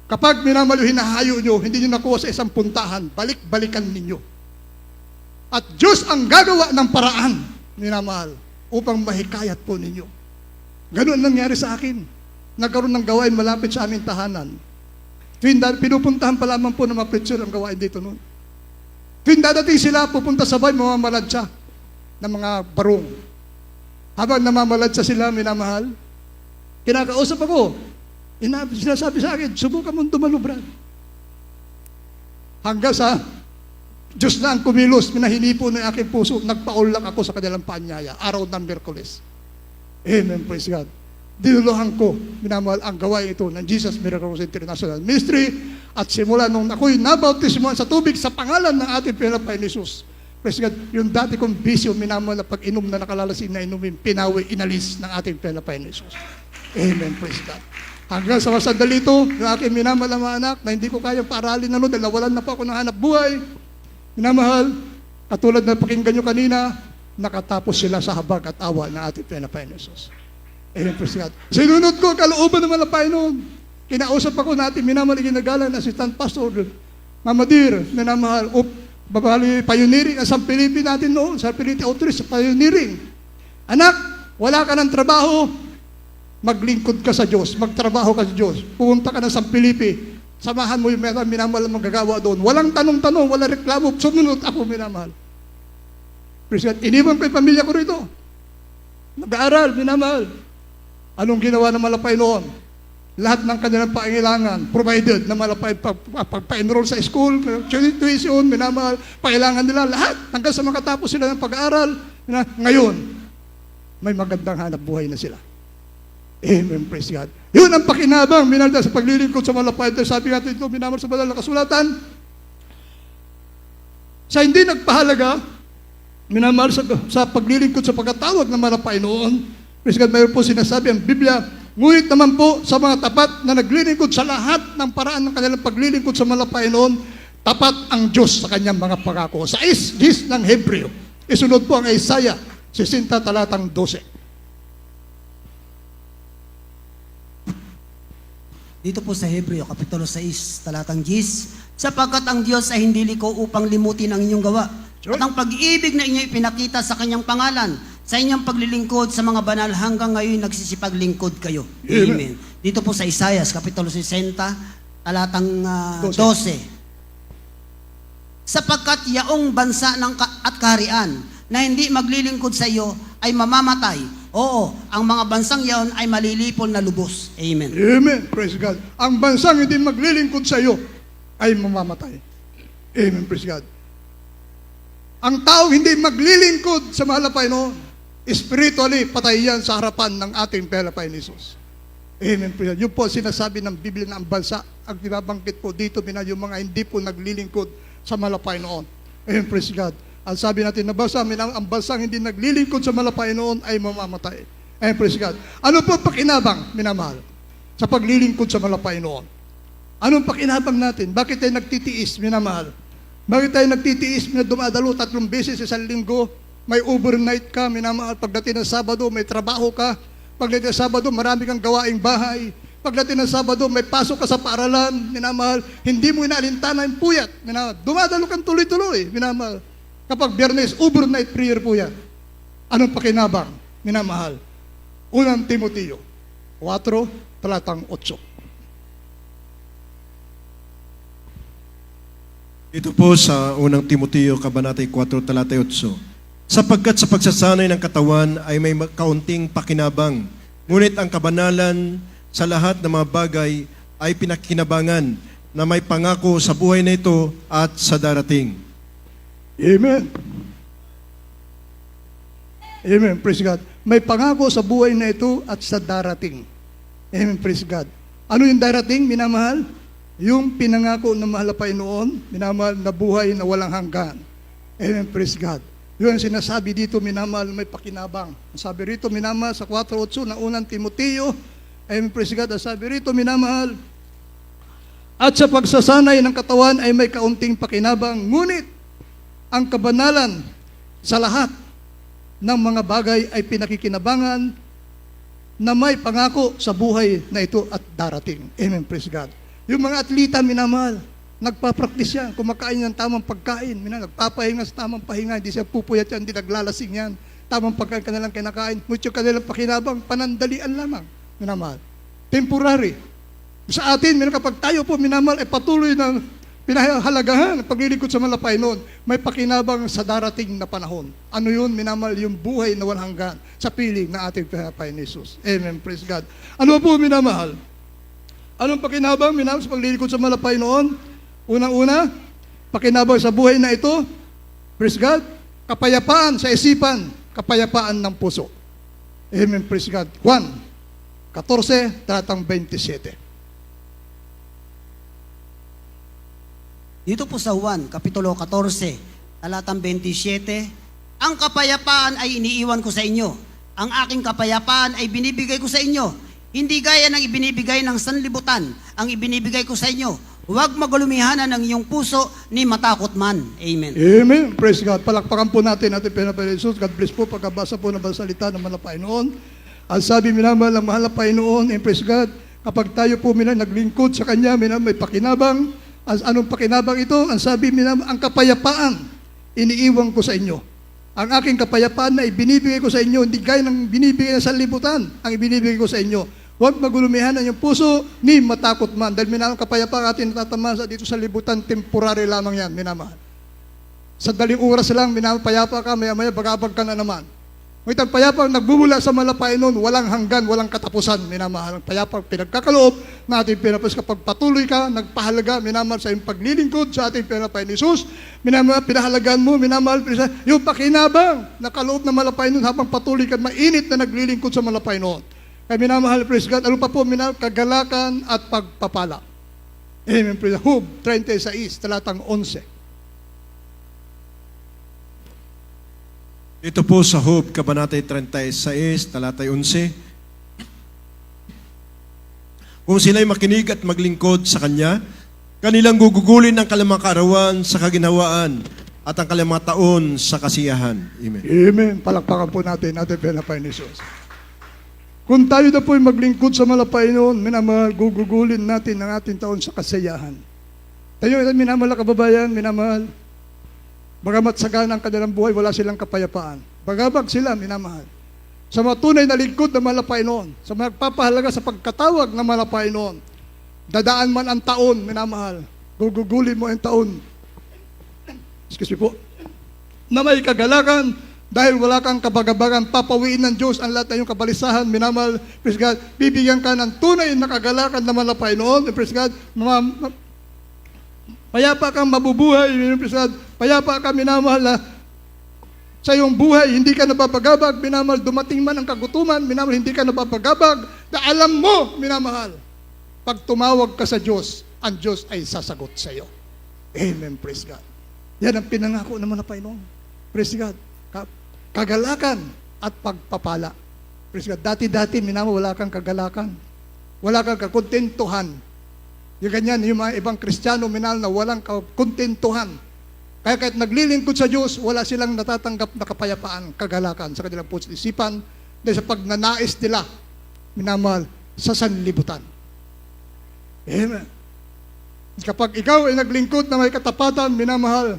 A: kapag minamahal yung hinahayo nyo, hindi nyo nakuha sa isang puntahan, balik-balikan ninyo. At Diyos ang gagawa ng paraan, minamahal, upang mahikayat po ninyo. Ganun ang nangyari sa akin. Nagkaroon ng gawain malapit sa aming tahanan. Pinupuntahan pa lamang po ng mga preacher ang gawain dito noon. Tuwing dadating sila, pupunta sabay, mamamalad siya ng mga barong. Habang namamaladsa sila, minamahal, kinakausap ako, sinasabi sa akin, subukan mong tumalubran. Hanggang sa Diyos na ang kumilos, minahinipo ng aking puso, nagpaulak ako sa kanilang paanyaya, araw ng Miyerkules. Amen, praise God. Dinuluhan ko, minamahal, ang gawain ito ng Jesus Miracles International Ministry at simula nung ako'y nabautismuhan sa tubig sa pangalan ng ating Panginoon Jesus. Praise God, yung dati kong bisyo, minamahal, na pag-inom na nakalalasing na inumin, pinawi, inalis ng ating Panginoon Jesus. Amen, praise God. Hanggang sa sandali ito, yung aking minamahal na mga anak, na hindi ko kayang paaralin na noon dahil nawalan na po ako ng hanap buhay. Minamahal, katulad na pakinggan nyo kanina, nakatapos sila sa habag at awa ng ating Panginoon Jesus. Amen, praise God. Sinunod ko, kalooban naman ng Panginoon. Kinausap ako natin, minamahal, ginagalan, Assistant Pastor, Mamadir, minamahal, babali, pioneering, sa Pilipi natin noon, sa Pilipi Outreach, sa pioneering. Anak, wala ka ng trabaho, maglingkod ka sa Diyos, magtrabaho ka sa Diyos, pumunta ka na sa Pilipi, samahan mo yung minamahal ang magagawa doon. Walang tanong-tanong, walang reklamo, sumunod ako, minamahal. Praise God. Iniwan ko yung pamilya ko rito. Nag-aaral, minamahal. Anong ginawa ng malapay noon? Lahat ng kanilang pangailangan, provided na malapay pagpa-enroll sa school, tuition, minamahal, pangailangan nila, lahat. Hanggang sa makatapos sila ng pag-aaral, ngayon, may magandang hanap buhay na sila. Amen, praise God. Yun ang pakinabang, minalda sa paglilingkod sa malapay. Sabi natin ito, minamahal sa banal na kasulatan, sa hindi nagpahalaga, minamahal sa paglilingkod sa pagkatawag ng malapay noon, praise God, mayroon po sinasabi ang Biblia, ngunit naman po sa mga tapat na naglilingkod sa lahat ng paraan ng kanilang paglilingkod sa malapay noon, tapat ang Diyos sa kanyang mga pangako. Sa isgis ng Hebreo, isunod po ang Isaiah 60 talatang 12.
B: Dito po sa Hebreo, Kapitulo 6, talatang 10, sapagkat ang Diyos ay hindi liko upang limutin ang inyong gawa, at ang pag-ibig na inyo ipinakita sa kanyang pangalan, sa inyong paglilingkod sa mga banal hanggang ngayon nagsisipaglingkod kayo. Amen. Dito po sa Isaiah, Kapitulo 60, talatang 12. Sapagkat yaong bansa at kaharian na hindi maglilingkod sa iyo ay mamamatay. Oo, ang mga bansang yaon ay malilipol na lubos. Amen.
A: Amen, praise God. Ang bansang hindi maglilingkod sa iyo ay mamamatay. Amen, praise God. Ang taong hindi maglilingkod sa mahal na Panginoon, spiritually, patay yan sa harapan ng ating Panginoon Jesus. Amen. Yun po sinasabi ng Biblia na ang bansa, ang binabanggit po dito, yung mga hindi po naglilingkod sa malapay noon. Amen. Praise God. Ang sabi natin na basa, ang bansang hindi naglilingkod sa malapay noon ay mamamatay. Amen. Praise God. Ano po pakinabang, minamahal, sa paglilingkod sa malapay noon? Anong pakinabang natin? Bakit tayo nagtitiis, minamahal? Bakit tayo nagtitiis na dumadalo 3 beses sa linggo? May overnight ka, minamahal. Pagdating ng Sabado, may trabaho ka. Pagdating ng Sabado, marami kang gawaing bahay. Pagdating ng Sabado, may pasok ka sa paaralan, minamahal. Hindi mo inaalintana yung puyat, minamahal. Dumadalo kang tuloy-tuloy, minamahal. Kapag Biyernes, overnight prayer po yan. Anong pakinabang, minamahal? Unang Timoteo 4, talatang 8.
C: Ito po sa unang Timoteo, Kabanata 4, talata 8. Sapagkat sa pagsasanay ng katawan ay may kaunting pakinabang, ngunit ang kabanalan sa lahat ng mga bagay ay pinakinabangan na may pangako sa buhay na ito at sa darating.
A: Amen. Amen. Praise God. May pangako sa buhay na ito at sa darating. Amen. Praise God. Ano yung darating, minamahal? Yung pinangako ng mahal na Panginoon, minamahal na buhay na walang hanggan. Amen. Praise God. Yun ang sinasabi dito, minamahal, may pakinabang. Sabi rito, minamahal, sa 4:8 na unang Timoteo, amen. Praise God. Sabi rito, minamahal, at sa pagsasanay ng katawan ay may kaunting pakinabang, ngunit ang kabanalan sa lahat ng mga bagay ay pinakikinabangan na may pangako sa buhay na ito at darating. Amen, praise God. Yung mga atleta, minamahal, nagpa-practice yan, kumakain ng tamang pagkain, nagpapahinga sa tamang pahinga, hindi siya pupuyat yan, hindi naglalasing yan, tamang pagkain kanilang kinakain, mucho kanilang pakinabang, panandalian lamang, minamahal. Temporary. Sa atin, kapag tayo po, minamahal, ay patuloy na pinahalagahan ang paglilingkod sa malapay noon, may pakinabang sa darating na panahon. Ano yun, minamahal, yung buhay na walang hanggan sa piling na ating pinapay ni Jesus. Amen, praise God. Ano po, minamahal? Anong pakinabang, minamahal, sa paglilingkod sa malapay noon? Unang-una, pakinabang sa buhay na ito, praise God, kapayapaan sa isipan, kapayapaan ng puso. Amen, praise God. Juan 14, talatang 27.
B: Dito po sa Juan, Kapitulo 14, talatang 27, ang kapayapaan ay iniiwan ko sa inyo. Ang aking kapayapaan ay binibigay ko sa inyo. Hindi gaya ng ibinibigay ng sanlibutan, ang ibinibigay ko sa inyo. Huwag magulumihanan ng iyong puso ni matakot man. Amen.
A: Amen. Praise God. Palakpakan po natin ating pinapay Jesus. God bless po pagkabasa po ng salita ng mahal na Panginoon. Ang sabi minamahal ng mahal na Panginoon, and praise God, kapag tayo po naglingkod sa Kanya, may pakinabang. Anong pakinabang ito? Ang sabi minamahal, ang kapayapaan, iniiwan ko sa inyo. Ang aking kapayapaan na ibinibigay ko sa inyo, hindi gaya ng binibigay ng sanlibutan, ang ibinibigay ko sa inyo. Huwag magulumihan ang iyong puso, ni matakot man. Dahil minamahal, kapayapaan atin natatamasa dito sa libutan, temporary lamang yan, minamahal. Sa daling oras lang, minamahal, payapa ka, maya-maya, bagabag ka na naman. Ngunit ang payapang nagbubula sa malapay noon, walang hanggan, walang katapusan, minamahal. Ang payapang pinagkakaloob na ating pinapos kapag patuloy ka, nagpahalaga, minamahal, sa iyong paglilingkod sa ating pinapay ni Jesus, minamahal, pinahalagaan mo, minamahal, yung pakinabang na kaloob na malapay noon habang patuloy ka, mainit na naglilingkod sa malapay noon. Kaya minamahal, praise God, ano pa po, minamahal, kagalakan at pagpapala. Amen, praise God. Hub 36, talatang 11.
C: Ito po sa Job, Kabanatay 36, talatay 11. Kung sila'y makinig at maglingkod sa Kanya, kanilang gugugulin ang kalamang kaarawan sa kaginhawaan at ang kalamang taon sa kasiyahan. Amen.
A: Amen. Palakpakan po natin ating pinapay ni Jesus. Kung tayo na po'y maglingkod sa malapay noon, minamahal, gugugulin natin ang ating taon sa kasiyahan. Tayo, minamahal na kababayan, minamahal, bagamat sagana ang kanilang buhay, wala silang kapayapaan. Bagabag sila, minamahal. Sa mga tunay na lingkod na malapay noon, sa mga nagpapahalaga sa pagkatawag na malapay noon, dadaan man ang taon, minamahal, gugugulin mo ang taon. Excuse me po. Na may kagalakan, dahil wala kang kabagabagan, papawiin ng Diyos ang lahat ng iyong kabalisahan, minamahal, praise God, bibigyan ka ng tunay na kagalakan na malapay noon, praise God, payapa kang mabubuhay, payapa ka, minamahal, na sa iyong buhay, hindi ka napapagabag, minamahal, dumating man ang kagutuman, minamahal, hindi ka napapagabag, na alam mo, minamahal, pag tumawag ka sa Diyos, ang Diyos ay sasagot sa iyo. Amen, praise God. Yan ang pinangako naman na Panginoon. Praise God. Kagalakan at pagpapala. Praise God. Dati-dati, minamahal, wala kang kagalakan. Wala kang kakontentuhan. Yung ganyan, yung mga ibang Kristiyano, minahal na walang kontentuhan. Kaya kahit naglilingkod sa Diyos, wala silang natatanggap na kapayapaan, kagalakan sa kanilang puso at isipan dahil sa pagnanais nila, minamahal, sa sanlibutan. Amen. Kapag ikaw ay naglingkod na may katapatan, minamahal,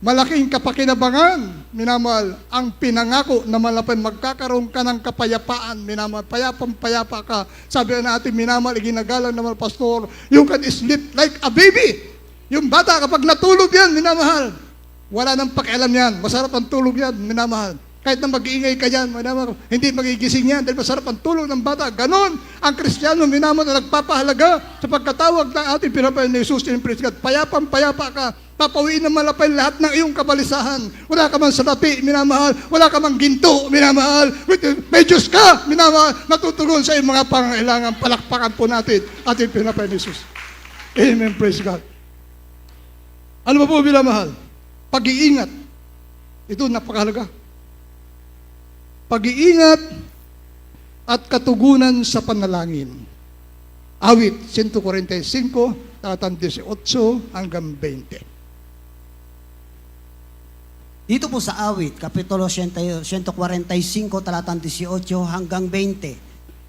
A: malaking kapakinabangan, minamahal, ang pinangako na malapay magkakaroon ka ng kapayapaan, minamahal, payapang-payapa ka. Sabi na natin, minamahal, iginagalang naman, pastor, you can sleep like a baby. Yung bata, kapag natulog yan, minamahal, wala nang pakialam yan. Masarap ang tulog yan, minamahal. Kahit na mag-iingay ka yan, minamahal, hindi magigising yan dahil masarap ang tulog ng bata. Ganon ang Kristiyano, minamahal, na nagpapahalaga sa pagkatawag ng ating pinapay ni Jesus in praise God. Payapang-payapa ka. Papawiin ng malapay lahat ng iyong kabalisahan. Wala ka man salapi, minamahal. Wala ka man ginto, minamahal. May Diyos ka, minamahal. Natutugon sa iyong mga pangailangan. Palakpakan po natin ating pinapay ni Jesus. Amen, praise God. Ano ba po, minamahal? Pag-iingat. Ito, napakahalaga. Pag-iingat at katugunan sa panalangin. Awit 145, talatang 18 hanggang 20.
B: Dito po sa awit, Kapitulo 145, talatang 18 hanggang 20.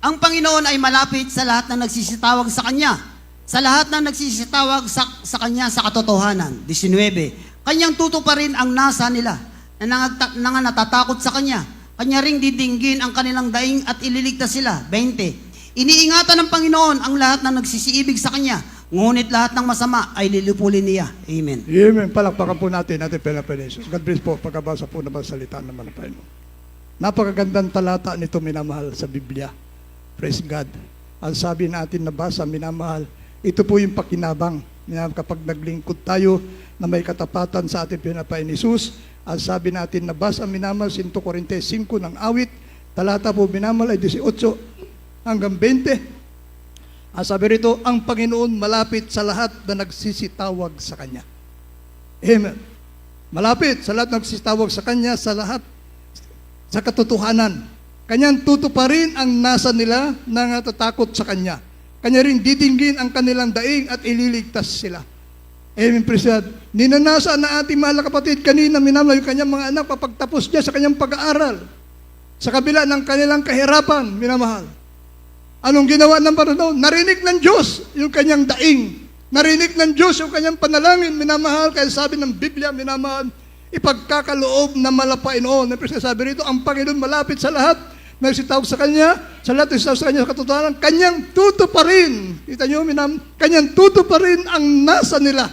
B: Ang Panginoon ay malapit sa lahat ng nagsisitawag sa Kanya. Sa lahat ng nagsisitawag sa Kanya sa katotohanan. 19. Kanyang tutuparin ang nasa nila na natatakot sa Kanya. Kanya ring didinggin ang kanilang daing at ililigtas sila. 20. Iniingatan ng Panginoon ang lahat ng nagsisiibig sa Kanya. Ngunit lahat ng masama ay lilipulin niya. Amen.
A: Amen. Palakpakan po natin Pinapenesus. God bless po pagkabasa po ng salita ng Panginoon. Napakagandang talata nito, minamahal, sa Biblia. Praise God. Ang sabi natin nabasa, minamahal, ito po yung pakinabang. Kapag naglingkod tayo na may katapatan sa ating Pinapenesus, ang sabi natin nabasa, minamahal, 145 ng awit, talata po minamahal ay 18 hanggang 20. Ang sabi rito, ang Panginoon malapit sa lahat na nagsisitawag sa Kanya. Amen. Malapit sa lahat na nagsisitawag sa Kanya, sa lahat, sa katotohanan. Kanyang tutuparin ang nasa nila na natatakot sa Kanya. Kanya rin didinggin ang kanilang daing at ililigtas sila. Amen, praise God. Ninanasa na ating mahal na kapatid kanina, minamahal yung kanyang mga anak papagtapos niya sa kanyang pag-aaral. Sa kabila ng kanilang kahirapan, minamahal. Anong ginawa ng Panginoon? Narinig ng Diyos yung kanyang daing. Narinig ng Diyos yung kanyang panalangin, minamahal. Kaya sabi ng Biblia, minamahal, ipagkakaloob na malapain noon. Sabi rito, ang Panginoon malapit sa lahat, nagsitawag sa Kanya, sa lahat nagsitawag sa Kanya sa katotohanan, Kanyang tutuparin. Kita nyo, Kanyang tutuparin ang nasa nila.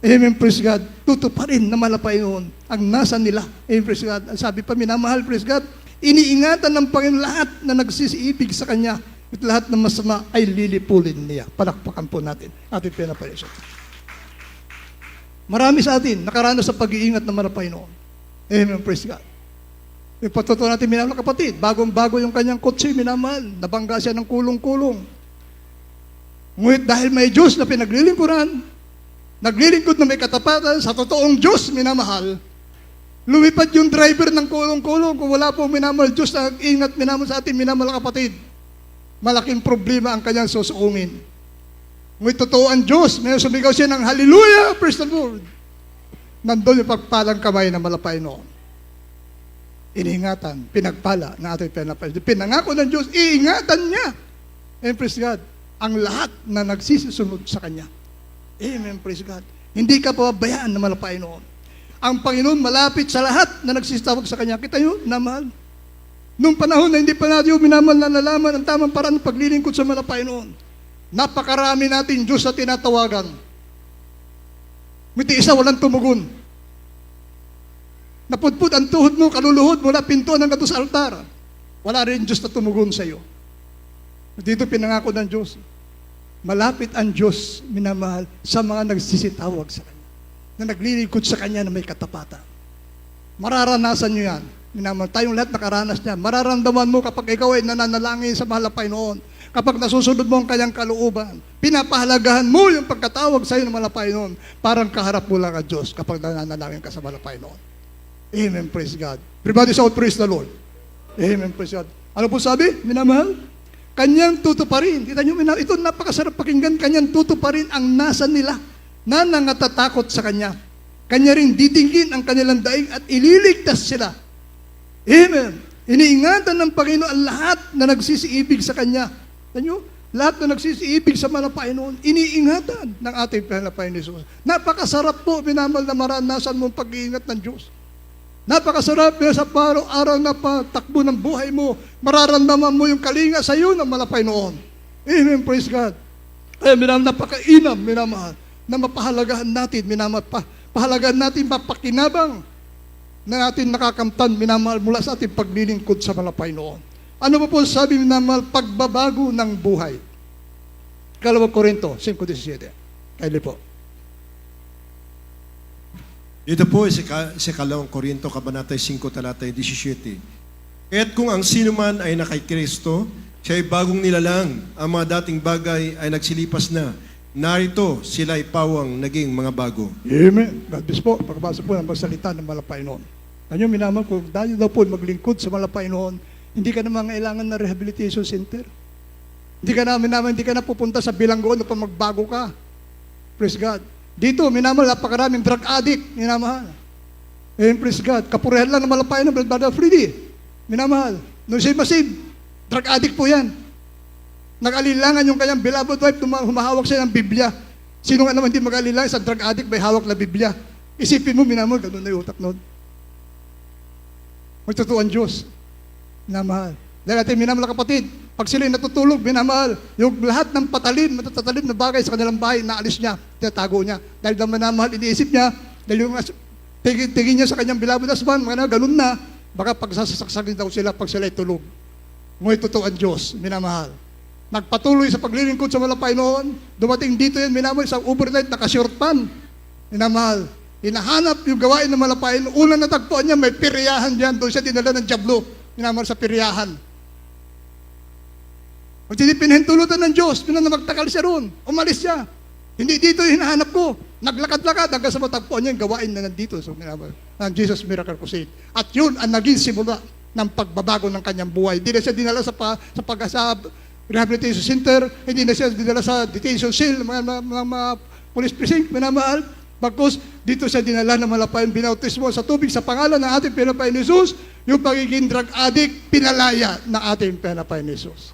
A: Amen, praise God. Tutuparin na malapain noon ang nasa nila. Amen, praise God. Sabi pa, minamahal, praise God, iniingatan ng Panginoon lahat na nagsisiibig sa Kanya at lahat ng masama ay lilipulin niya. Palakpakan po natin ating Pinapenesus. Marami sa atin nakaranas sa pag-iingat ng malapay noon. Amen, praise God. Ipatuto natin, minamahal na kapatid, bagong-bago yung kanyang kotse, minamahal, nabangga siya ng kulong-kulong. Ngunit dahil may Diyos na pinaglilingkuran, naglilingkod na may katapatan sa totoong Diyos, minamahal, lumipad yung driver ng kulong-kulong. Kung wala po, minamahal, Diyos na ingat, minamahal sa atin, minamahal na kapatid, malaking problema ang kanyang susuungin. Ngunit totoo ang Diyos, may sumigaw siya ng hallelujah, praise the Lord. Nandun yung pagpalang kamay na malapay noon. Iniingatan, pinagpala ng ating Pinapenesus. Pinangako ng Diyos, iingatan niya. And praise God, ang lahat na nagsisisunod sa Kanya. Amen, praise God. Hindi ka pababayaan na malapay noon. Ang Panginoon malapit sa lahat na nagsisitawag sa Kanya. Kita nyo, minamahal. Nung panahon na hindi pa natin minamahal na nalaman ang tamang paraan ng paglilingkod sa malapay noon, napakarami natin Diyos na tinatawagan. Ngiti isa walang tumugon. Napudpud ang tuhod mo, kaluluhod mula pinto hanggang sa altar. Wala rin Diyos na tumugon sa iyo. Dito pinangako ng Diyos. Malapit ang Diyos, minamahal, sa mga nagsisitawag sa Kanya, na naglilingkod sa Kanya na may katapatan. Mararanasan nyo yan. Minamahal, tayong lahat nakaranas niyan. Mararamdaman mo kapag ikaw ay nananalangin sa mahal na Panginoon. Kapag nasusunod mo ang Kanyang kalooban, pinapahalagahan mo yung pagkatawag sa iyo ng mahal na Panginoon. Parang kaharap mo lang ang Diyos kapag nananalangin ka sa mahal na Panginoon. Amen, praise God. Everybody shout, praise the Lord. Amen, praise God. Ano po sabi, minamahal? Kanyang tutuparin. Kita nyo, ito napakasarap pakinggan. Kanyang tutuparin ang nasa nila na nangatatakot sa Kanya. Kanya rin didinggin ang kanilang daing at ililigtas sila. Amen. Iniingatan ng Panginoon ang lahat na nagsisiibig sa Kanya. Kita nyo, lahat na nagsisiibig sa mga Panginoon, iniingatan ng ating Panginoon. Napakasarap po, minamahal, na maranasan mong pag-iingat ng Diyos. Napakasarap sa araw na patakbo ng buhay mo, mararamdaman mo yung kalinga sa iyo ng malapay noon. Amen, praise God. Kaya napakainam, minamahal, na mapahalagahan natin, pahalagahan natin, mapakinabang na natin nakakamtan, minamahal, mula sa ating paglilingkod sa malapay noon. Ano po sabi, minamahal, pagbabago ng buhay. 2 Korinto 5:17. Kaili po.
C: Ito po sa 2 Korinto, Kabanata 5, talata 17. Kaya't kung ang sino man ay nakay Kristo, siya ay bagong nilalang. Ang mga dating bagay ay nagsilipas na. Narito, sila ay pawang naging mga bago.
A: Amen. God bless po. Pagkabasa po ng pagsalita ng malapay noon. Kanyo, minamahal, kung dahil daw po maglingkod sa malapay noon, hindi ka naman kailangan na rehabilitation center. Hindi ka na pupunta sa bilanggoon upang magbago ka. Praise God. Dito, minamahal, napakaraming drug addict, minamahal. Praise God. Kapurihan lang na malapayan ng Brother Freddy. Minamahal. No save, drug addict po yan. Nag-alilangan yung kanyang beloved wife, humahawak siya ng Biblia. Sino nga naman hindi mag-alilangan sa drug addict, may hawak na Biblia. Isipin mo, minamahal, ganun na yung utak nun. Magtotoo ang Diyos. Minamahal. Dahil natin minamahal na kapatid, pag sila'y natutulog, minamahal, yung lahat ng matatalim na bagay sa kanilang bahay, naalis niya, tinatago niya. Dahil naman minamahal, iniisip niya, dahil yung tingin niya sa kanyang beloved husband, ganun na, baka pagsasaksakin daw sila pag sila'y tulog. Ngunit totoo ang Diyos, minamahal. Nagpatuloy sa paglilingkod sa malapay noon, dumating dito yan, minamahal, sa overnight, naka-short pan. Minamahal. Hinahanap yung gawain ng malapain. Unang natagpuan niya, may piryahan diyan. Doon siya dinala ng Diablo. Minamahal sa piryahan. Pag pinahintulutan ng Diyos, magtakal siya roon. Umalis siya. Hindi dito yung hinahanap ko. Naglakad-lakad hanggang sa matagpuan niya yung gawain na nandito. So, minamahal, ang Jesus Miracle Crusade. At yun ang naging simula ng pagbabago ng kanyang buhay. Hindi na siya dinala sa rehabilitation center, hindi na siya dinala sa detention cell, mga police precinct, minamahal. Bagkus, dito siya dinala na malapayan, binautismo sa tubig sa pangalan ng ating pinapain Jesus, yung pagiging drug addict, pinalaya ng ating pinapain Jesus.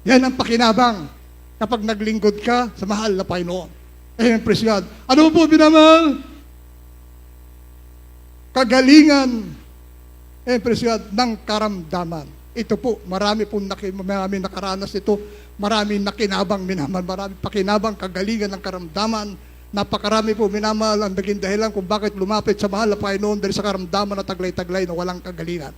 A: Yan ang pakinabang kapag naglingkod ka sa mahal na Panginoon. Amen, praise God. Ano po binamahal? Kagalingan, amen, praise God, ng karamdaman. Ito po, marami nakaranas ito, marami nakinabang minamahal, marami pakinabang, kagalingan ng karamdaman. Napakarami po minamahal ang naging dahilan kung bakit lumapit sa mahal na Panginoon dahil sa karamdaman na taglay-taglay na walang kagalingan.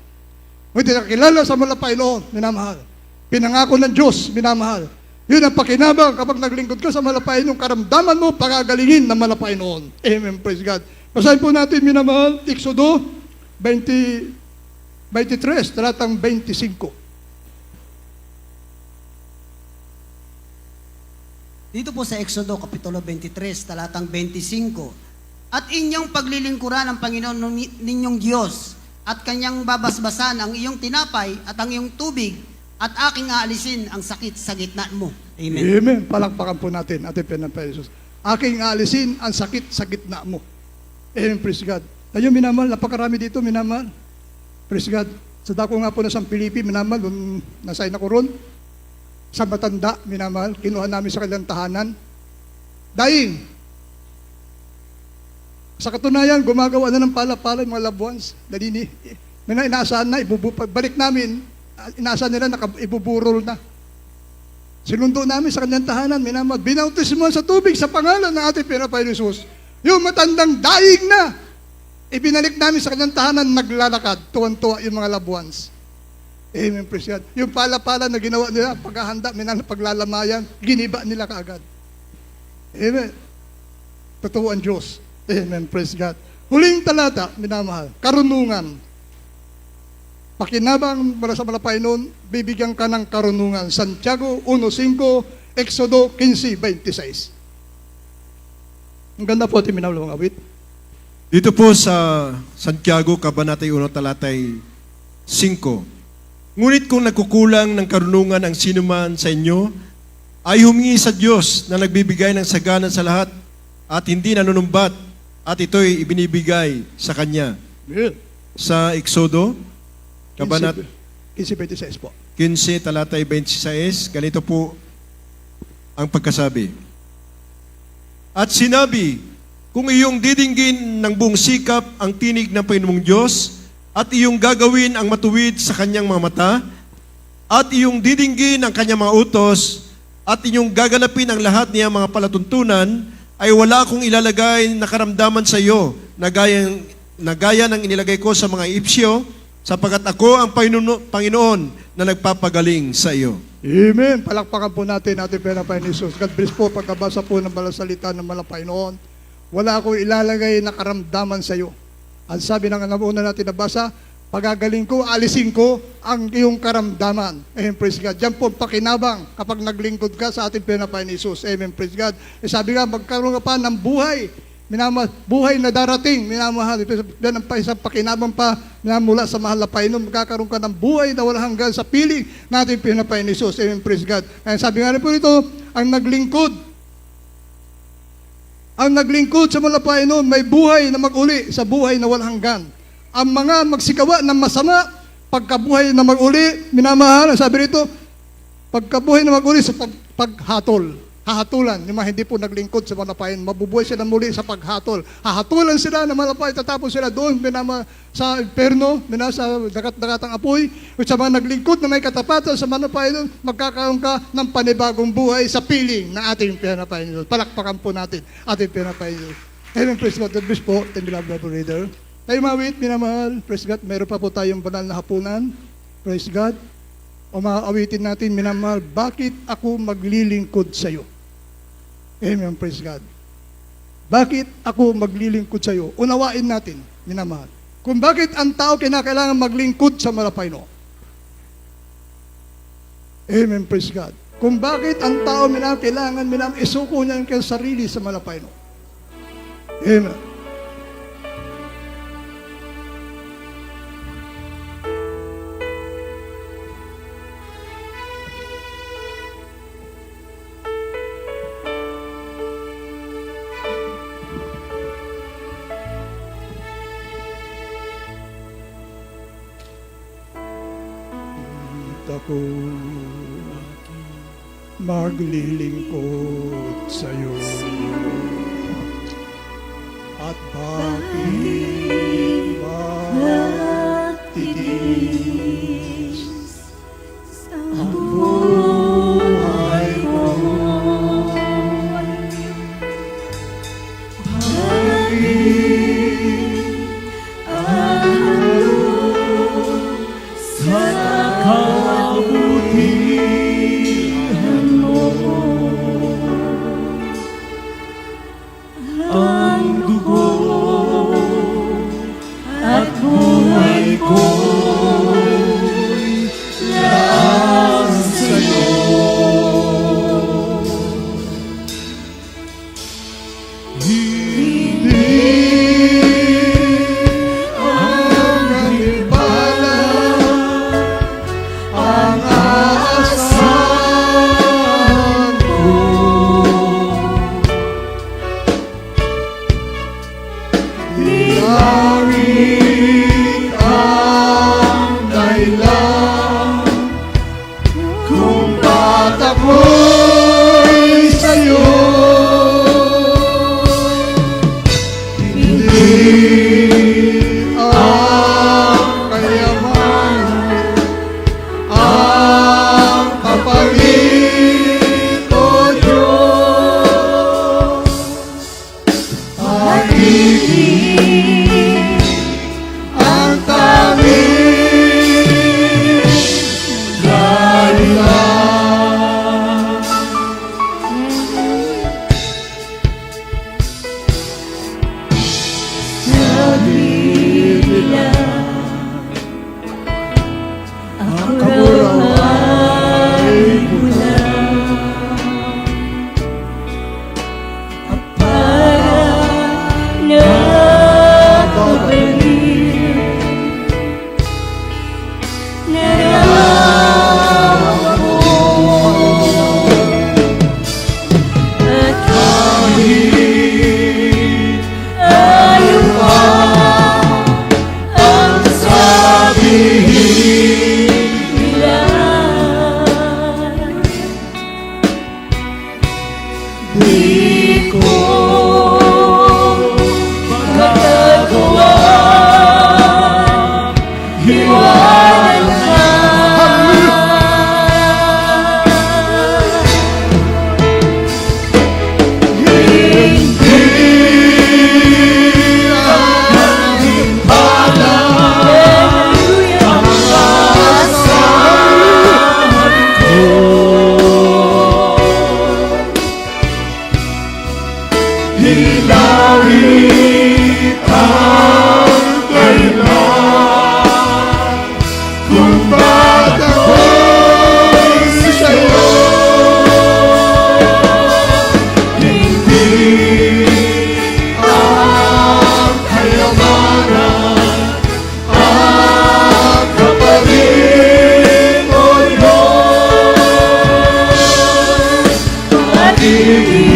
A: Hindi nakilala sa mahal na Panginoon, minamahal. Pinangako ng Diyos, minamahal. Yun ang pakinabang kapag naglingkod ka sa mahal na Panginoon, karamdaman mo, pagagalingin ng mahal na Panginoon. Amen, praise God. Basahin po natin, minamahal, Exodo 23, talatang 25.
B: Dito po sa Exodo, Kapitulo 23, talatang 25. At inyong paglilingkuran ng Panginoon ninyong Diyos, at kanyang babasbasan ang iyong tinapay at ang iyong tubig, at aking aalisin ang sakit sa gitna mo. Amen.
A: Amen. Palakpakan po natin, ating pinapain Jesus. Aking aalisin ang sakit sa gitna mo. Amen, praise God. Ayun, minamahal, napakarami dito, minamahal. Praise God. Sa dako nga po na San Felipe, minamahal, doon nasay na ko ron. Sa matanda, minamahal, kinuha namin sa kanilang tahanan. Dying. Sa katunayan, gumagawa na ng pala-pala yung mga loved ones. Inaasahan na, balik namin, inaasahan nila na ibuburol na. Sinundo namin sa kanilang tahanan, minamahal, binautismo sa tubig sa pangalan ng ating pinapain Jesus. Yung matandang dying na, ibinalik namin sa kanilang tahanan, naglalakad, tuwan-tuwa yung mga loved ones. Amen, praise God. Yung pala-pala na ginawa nila, paghahanda, paglalamayan, giniba nila kaagad. Amen. Totoo ang Diyos. Amen, praise God. Huling talata, minamahal, karunungan. Pakinabang para sa malapay noon, bibigyan ka ng karunungan. Santiago 1:5, Exodo 15:26. Ang ganda po ating minamahal mga awit.
C: Dito po sa Santiago, Kabanata 1, talatay 5. Ngunit kung nagkukulang ng karunungan ang sinuman sa inyo, ay humingi sa Diyos na nagbibigay ng sagana sa lahat at hindi nanunumbat at ito'y ibinibigay sa Kanya.
A: Amen.
C: Sa Exodo, Kabanata
A: 15:26 po.
C: 15, talatay 26, ganito po ang pagkasabi. At sinabi, kung iyong didinggin ng buong sikap ang tinig ng Panginoong Diyos, at iyong gagawin ang matuwid sa kanyang mga mata, at iyong didinggin ang kanyang mga utos, at inyong gaganapin ang lahat niyang mga palatuntunan, ay wala akong ilalagay na karamdaman sa iyo na gaya ng inilagay ko sa mga Ipsyo, sapagkat ako ang Panginoon na nagpapagaling sa iyo.
A: Amen. Palakpakan po natin ating pinapain Jesus. God bless po pagkabasa po ng balasalita ng malapay noon. Wala akong ilalagay na karamdaman sa iyo. Ang sabi ng una natin nabasa, pagagaling ko, alisin ko ang iyong karamdaman. Amen, praise God. Diyan po pakinabang kapag naglingkod ka sa ating pinapain Jesus. Amen, praise God. Sabi nga, magkaroon ka pa ng buhay. Buhay na darating, minamahal. Yan ang isang pakinabang pa mula sa mahal na Panginoon. Magkakaroon ka ng buhay na walang hanggan sa piling natin pinapain Jesus. Amen, praise God. Sabi nga rin po ito, ang naglingkod Ang naglingkod sa malapay noon, may buhay na mag-uli sa buhay na walang hanggan. Ang mga magsikawa ng masama, pagkabuhay na mag-uli, minamahal, sabi rito, pagkabuhay na mag-uli sa paghatol. Hahatulan, yung mga hindi po naglingkod sa malapayan, mabubuhay sila muli sa paghatol. Hahatulan sila ng malapay, tatapos sila doon, sa perno, sa dagat-dagatang apoy, at sa mga naglingkod na may katapatan sa malapayan, magkakaroon ka ng panibagong buhay sa piling na ating pinapayan. Palakpakan po natin ating pinapayan. Amen, praise God. God bless po. Thank you, Lord, Reader. Tayo mawit, minamahal. Praise God. Meron pa po tayong banal na hapunan. Praise God. O maawitin natin, minamahal, bakit ako maglilingkod sa iyo? Amen, praise God. Bakit ako maglilingkod sa iyo? Unawain natin, minamahal. Kung bakit ang tao kinakailangan maglingkod sa malapayno. Amen, praise God. Kung bakit ang tao kailangan isuko niya yung kanyang sarili sa malapayno. Amen. Ako maglilingkod sa iyo at bakit matitis ang buhay ko? Bakit ang sa kabutihan mo ang dugo at buhay ko'y laang sa'yo. Hindi ang ganibala ang aasahan ko. Langit ang dahilan kung ba't ako'y sa'yo. Hindi ang kayamanan ang kapalit o Diyos. Pag-ibig ang tanging dahilan. Sabi nila ako raw ay bula at parang nakabalik. Narawa ko at kahit ayaw pa ang sabihin nila, di ko magagawa hiwanan ka. Hindi ang himpala ang aasahan ko. Hinawit ang dahilan kung ba't ako'y sa'yo. Hindi ang kayamanan ang kapalit o Diyos. Pag-ibig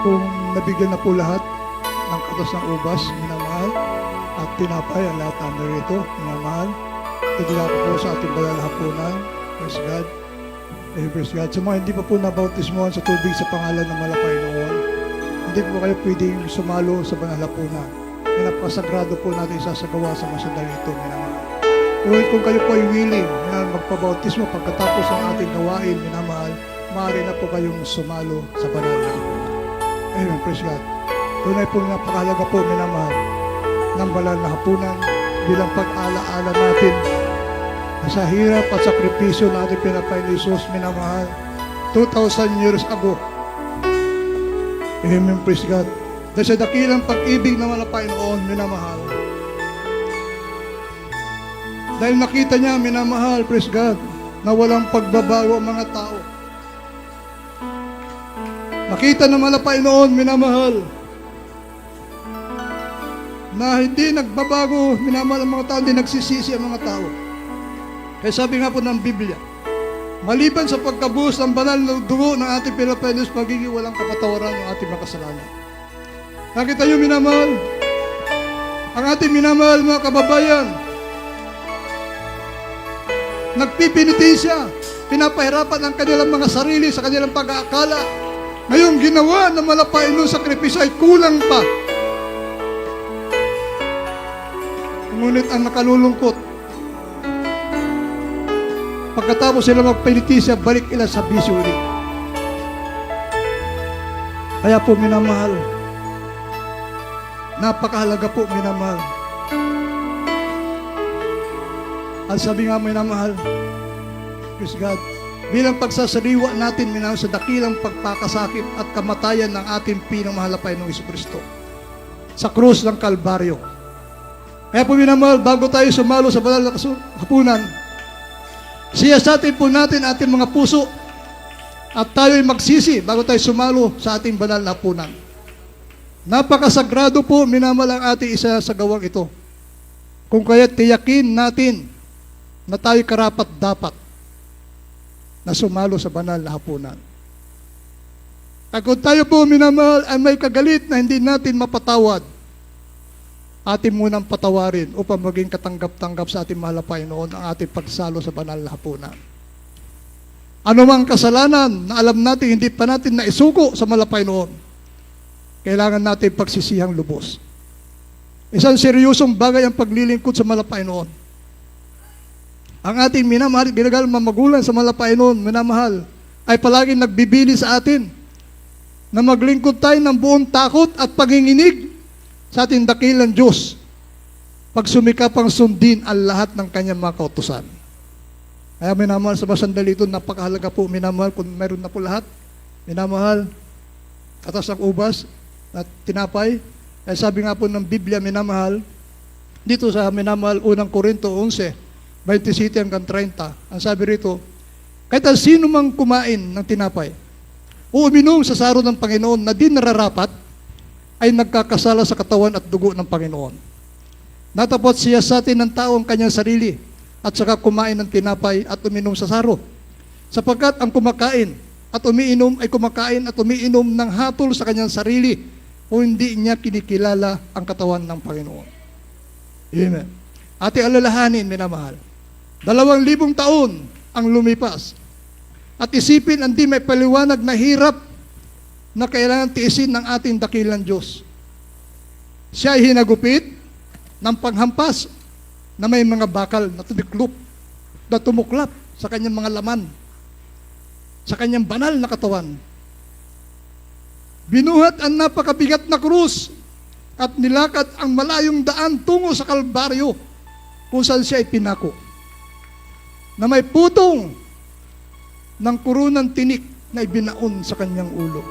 A: kung nabigyan na po lahat ng katas ng ubas, minamahal, at tinapay ang lahat ng narito, minamahal. Tagila ko po sa ating banal na hapunan. Praise God. Praise God. Sa mga hindi pa po nabautismohan sa tubig sa pangalan ng Malapay noon, hindi po kayo pwedeng sumalo sa banal na hapunan. Napakasagrado po natin isasagawa sa mga sandali ito, minamahal. Kung kayo po ay willing na magpabautismo pagkatapos ng ating gawain, minamahal, maaari na po kayong sumalo sa banal na hapunan. Amen. Praise God. Tunay po napakahalaga po, minamahal, ng banal na hapunan bilang pag-alaala natin na sa hirap at sakripisyo na ating pinapay ni Jesus, minamahal, 2,000 years ago. Amen. Praise God. Dahil sa dakilang pag-ibig na malapay noon, minamahal, dahil nakita niya, minamahal, praise God, na walang pagbabago ang mga tao. Nakita na malapay noon, minamahal, na hindi nagbabago, minamahal ang mga tao, hindi nagsisisi ang mga tao. Kaya sabi nga po ng Biblia, maliban sa pagkabuhos ng banal na dugo ng ating Pilipinos, magiging walang kapatawaran ng ating makasalanan. Nakita niyo, minamahal, ang ating minamahal mga kababayan, nagpipinitensya, pinapahirapan ang kanilang mga sarili sa kanilang pag-aakala. Ngayong ginawa ng malapay noong sakripisyo ay kulang pa. Ngunit ang nakalulungkot, pagkatapos sila magpinitensya, balik ila sa bisyo ulit. Kaya po, minamahal, napakahalaga po, minamahal. At sabi nga, minamahal, praise God, bilang pagsasariwa natin, minamahal, sa dakilang pagpakasakit at kamatayan ng ating pinamahalapay ng Jesucristo sa krus ng Kalbaryo. Kaya po, minamahal, bago tayo sumalo sa banal na hapunan, siyasatin po natin ating mga puso at tayo'y magsisi bago tayo sumalo sa ating banal na hapunan. Napakasagrado po, minamahal, ang ating isa sa gawang ito. Kung kaya tiyakin natin na tayo karapat dapat na sumalo sa banal na hapunan. At kung tayo po, minamahal, ay may kagalit na hindi natin mapatawad, atin munang patawarin upang maging katanggap-tanggap sa ating malapay noon ang ating pagsalo sa banal na hapunan. Ano mang kasalanan na alam natin hindi pa natin naisuko sa malapay noon, kailangan natin pagsisihang lubos. Isang seryosong bagay ang paglilingkod sa malapay noon. Ang ating minamahal, binagal mamagulang sa malapay noon, minamahal, ay palaging nagbibili sa atin na maglingkod tayo ng buong takot at panginginig sa ating dakilang Diyos pag sumikapang sundin ang lahat ng kanyang mga kautusan. Kaya minamahal, sa masandali ito, napakahalaga po, minamahal, kung meron na po lahat, minamahal, katas ng ubas at tinapay. Kaya sabi nga po ng Biblia, minamahal, dito sa minamahal, unang Korinto 11, 27 hanggang 30, ang sabi rito, kahit sino mang kumain ng tinapay o uminom sa saro ng Panginoon na di nararapat, ay nagkakasala sa katawan at dugo ng Panginoon. Natapot siya sa atin ng tao ang kanyang sarili at saka kumain ng tinapay at uminom sa saro. Sapagkat ang kumakain at umiinom ay kumakain at umiinom ng hatol sa kanyang sarili o hindi niya kinikilala ang katawan ng Panginoon. Amen. Ate alalahanin, minamahal, 2,000 taon ang lumipas. At isipin ang di may paliwanag na hirap na kailangan tiisin ng ating dakilang Diyos. Siya ay hinagupit ng panghampas na may mga bakal na tumuklap sa kanyang mga laman, sa kanyang banal na katawan. Binuhat ang napakabigat na krus at nilakad ang malayong daan tungo sa Kalbaryo kung saan siya ay pinako, na may putong ng kurunang tinik na ibinaon sa kanyang ulo.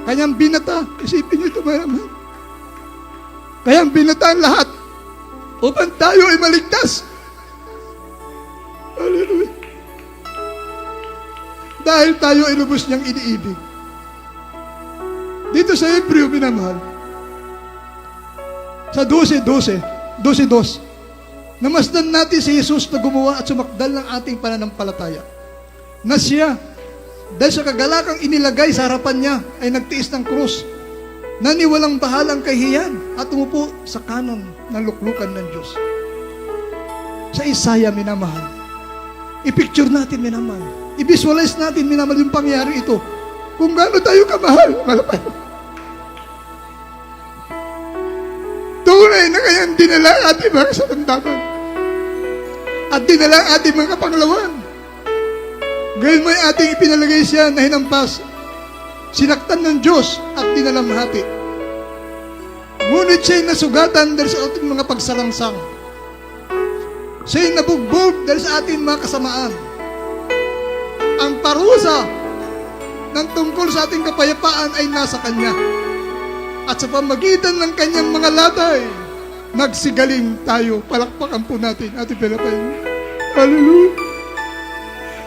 A: Kanyang binata, isipin niyo ito, mayaman. Kanyang binata ang lahat upang tayo ay maligtas. Hallelujah. Dahil tayo ay lubos niyang iniibig. Dito sa Hebreo, minamahal, sa 12:2, namasdan natin si Jesus na gumawa at sumakdal ng ating pananampalataya, na siya dahil sa kagalakang inilagay sa harapan niya ay nagtiis ng krus, naniwalang bahalang kahiyan at umupo sa kanan ng luklukan ng Diyos. Sa Isaiah, minamahal, i-picture natin, minamahal, i-visualize natin, minamahal, yung pangyari ito. Kung gaano tayo kamahal, malapay. Tunay na kayang dinala ang ating mga kasaramdaman at dinala ang ating mga kapanglawan. Ngayon may ating ipinalagay siya na hinampas, sinaktan ng Diyos at dinalamhati. Ngunit siya'y nasugatan dahil sa ating mga pagsalangsang. Siya'y nabugbog dahil sa ating mga kasamaan. Ang parusa ng tungkol sa ating kapayapaan ay nasa Kanya. At sa pamagitan ng Kanyang mga latay, nagsigaling tayo. Palakpakan po natin ating pinapay. Hallelujah!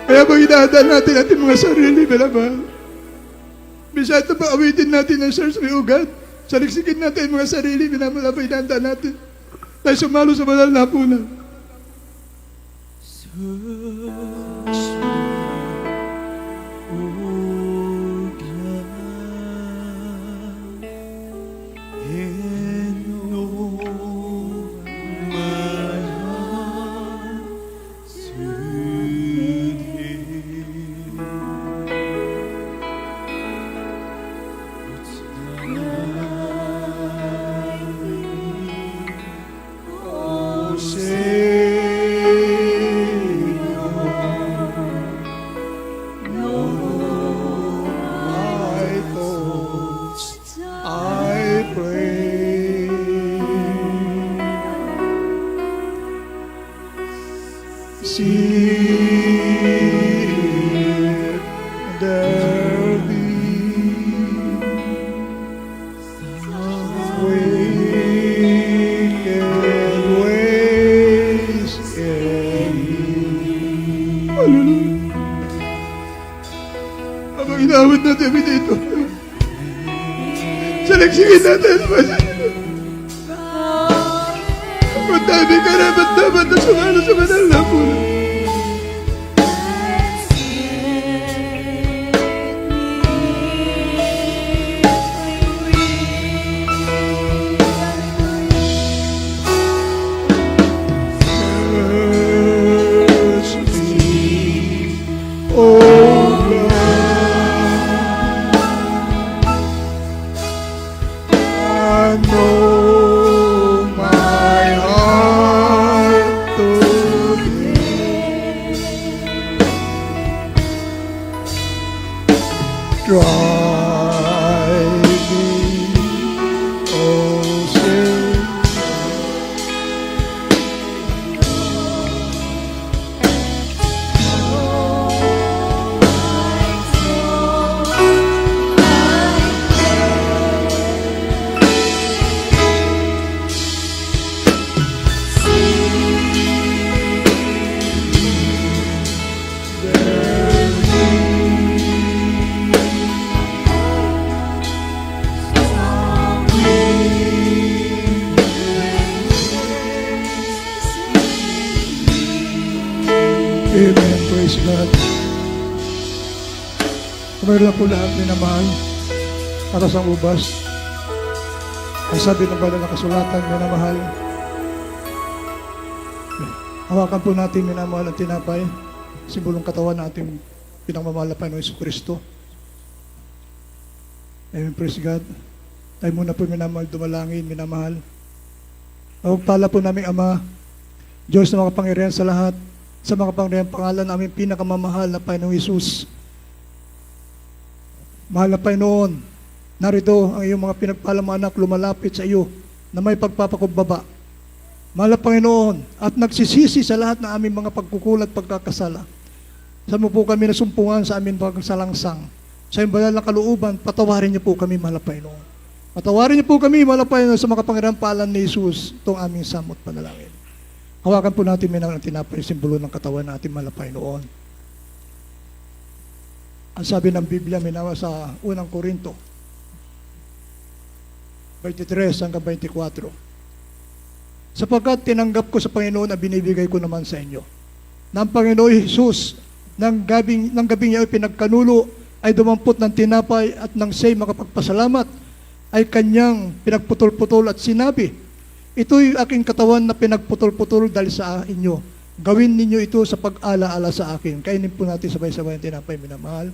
A: Kaya bang inahadaan natin ating mga sarili, pinapay? Bisa ito pa awitin natin ng Sirs may ugat. Saliksikin natin ang mga sarili, pinamalapay inahadaan natin. Tayo sumalo sa banal na hapunan. Habang inawit natin kami dito, saliksikin natin. Ang dami karapat dapat na sumalo sa banal na hapunan. Amen. Praise God. Kumayroon na po lahat minamahal para sa ubas. Ang sabi ng banal na kasulatan, minamahal. Hawakan po natin minamahal ang tinapay, simbolong katawan na ating pinangmamahal na Panginoon Jesucristo. Amen. Praise God. Tayo muna po minamahal, dumalangin, minamahal. Pagpala po namin Ama, Diyos na makapangyarihan sa lahat, sa mga pangyarihan pangalan namin pinakamamahal na Panginoong Hesus. Mahal na Panginoon, narito ang iyong mga pinagpalang anak lumalapit sa iyo na may pagpapakumbaba. Mahal na Panginoon, at nagsisisi sa lahat ng aming mga pagkukulat, pagkakasala. Sa mo po kami nasumpungan sa aming pagsalangsang. Sa iyong banal na kalooban, patawarin niyo po kami, mahal na Panginoon. Patawarin niyo po kami, mahal na Panginoon, sa mga kapangyarihan pangalan ni Hesus, itong aming samot panalangin. Hawakan po natin minamahal ang tinapay, simbolo ng katawan natin, mahal na Panginoon. Ang sabi ng Biblia, minawa sa unang Korinto, 23 hanggang 24. Sapagkat tinanggap ko sa Panginoon na binibigay ko naman sa inyo, na ang Panginoon Jesus, ng gabing niya ay pinagkanulo, ay dumampot ng tinapay at nang siya'y makapagpasalamat, ay kanyang pinagputol-putol at sinabi, ito'y aking katawan na pinagputol-putol dahil sa inyo. Gawin ninyo ito sa pag-ala-ala sa akin. Kainin po natin sabay-sabay ang tinapay, minamahal.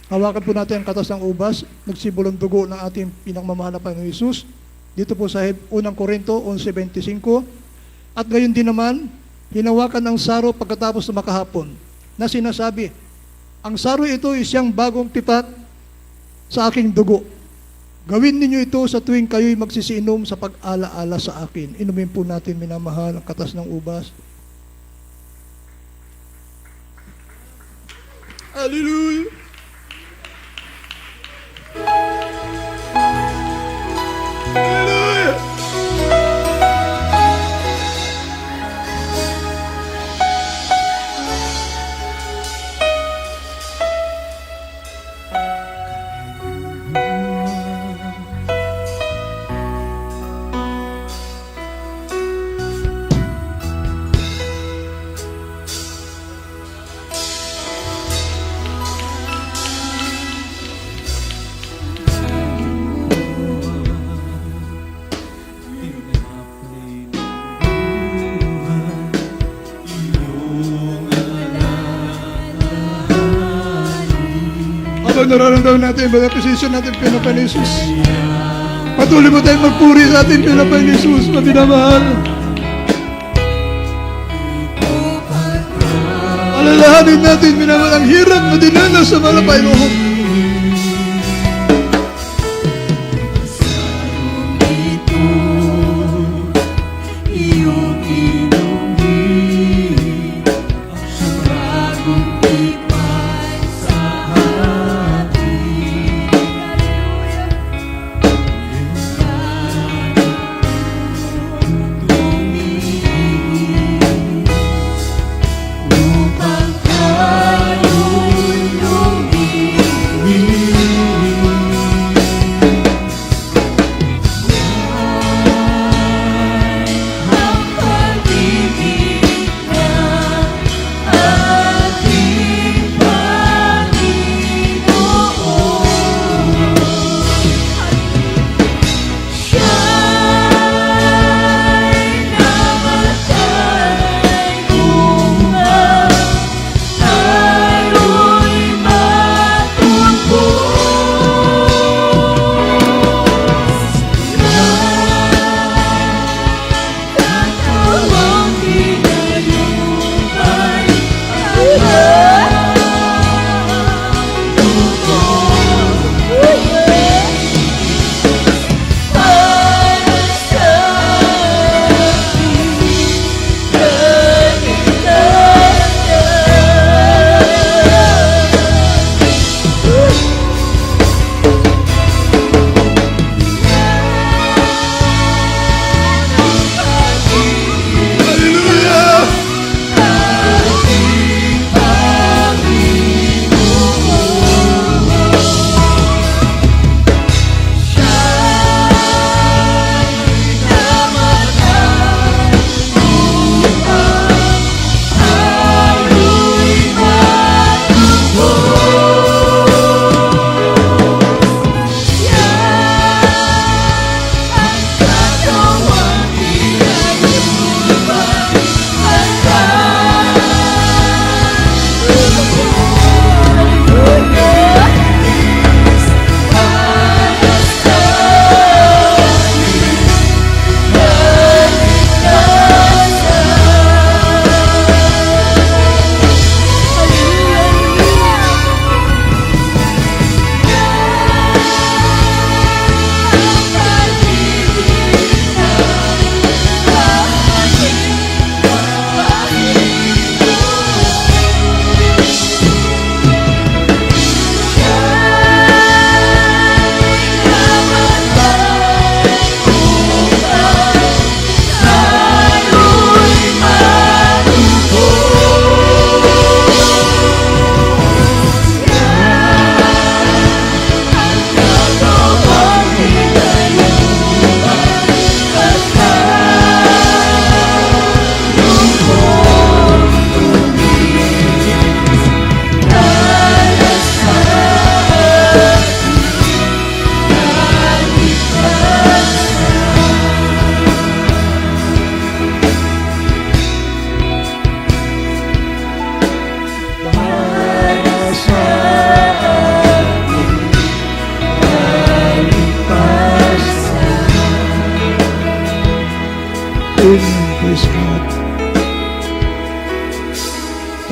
A: Hawakan po natin ang katas ng ubas, nagsibulang dugo ng ating pinakmamahal na Panginoon Hesus. Dito po sa 1 Korinto 11:25. At gayon din naman, hinawakan ang saro pagkatapos na makahapon, na sinasabi, ang saro ito ay siyang bagong tipat sa aking dugo. Gawin ninyo ito sa tuwing kayo'y magsisiinom sa pag-ala-ala sa akin. Inumin po natin, minamahal, ang katas ng ubas. Hallelujah! Hallelujah! Habang nararamdaman natin yung mga posisyon natin, Panginoon Jesus, patuloy mo tayong magpuri sa ating Panginoon Jesus, mabinamahal. Alalahanin natin, minamahal, ang hirap na dinanas sa mga Panginoon.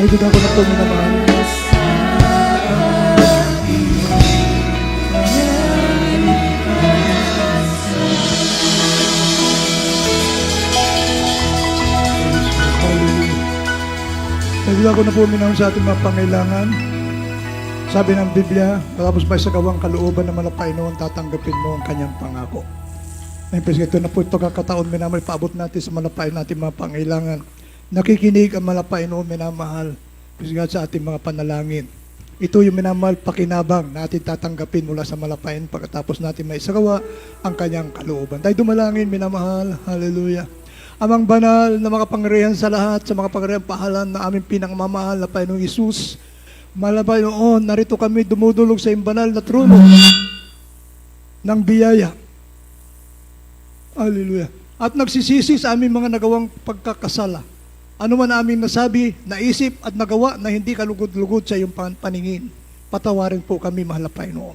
A: Nagigod ako na po minamahal. Nagigod ako na po minamahal sa ating mga pangailangan. Sabi ng Biblia, matapos pa sa gawang kalooban ng malapain noon, tatanggapin mo ang kanyang pangako. Ngayon, ito na po ito pagkakataon, minamahal, paabot natin sa malapain natin mga pangailangan. Nakikinig ang malapain noon, minamahal, sa ating mga panalangin. Ito yung minamahal pakinabang natin tatanggapin mula sa malapain pagkatapos natin may isagawa ang kanyang kalooban. Tayo dumalangin, minamahal, hallelujah. Amang banal na makapangyarihan sa lahat, sa makapangyarihan pahalan na aming pinangmamahal na Panginoong Isus, malabay noon, narito kami dumudulog sa iyong banal na trono ng biyaya. Hallelujah. At nagsisisi sa aming mga nagawang pagkakasala. Ano man aming nasabi, naisip at nagawa na hindi kalugod-lugod sa iyong paningin. Patawarin po kami, mahal na Panginoon.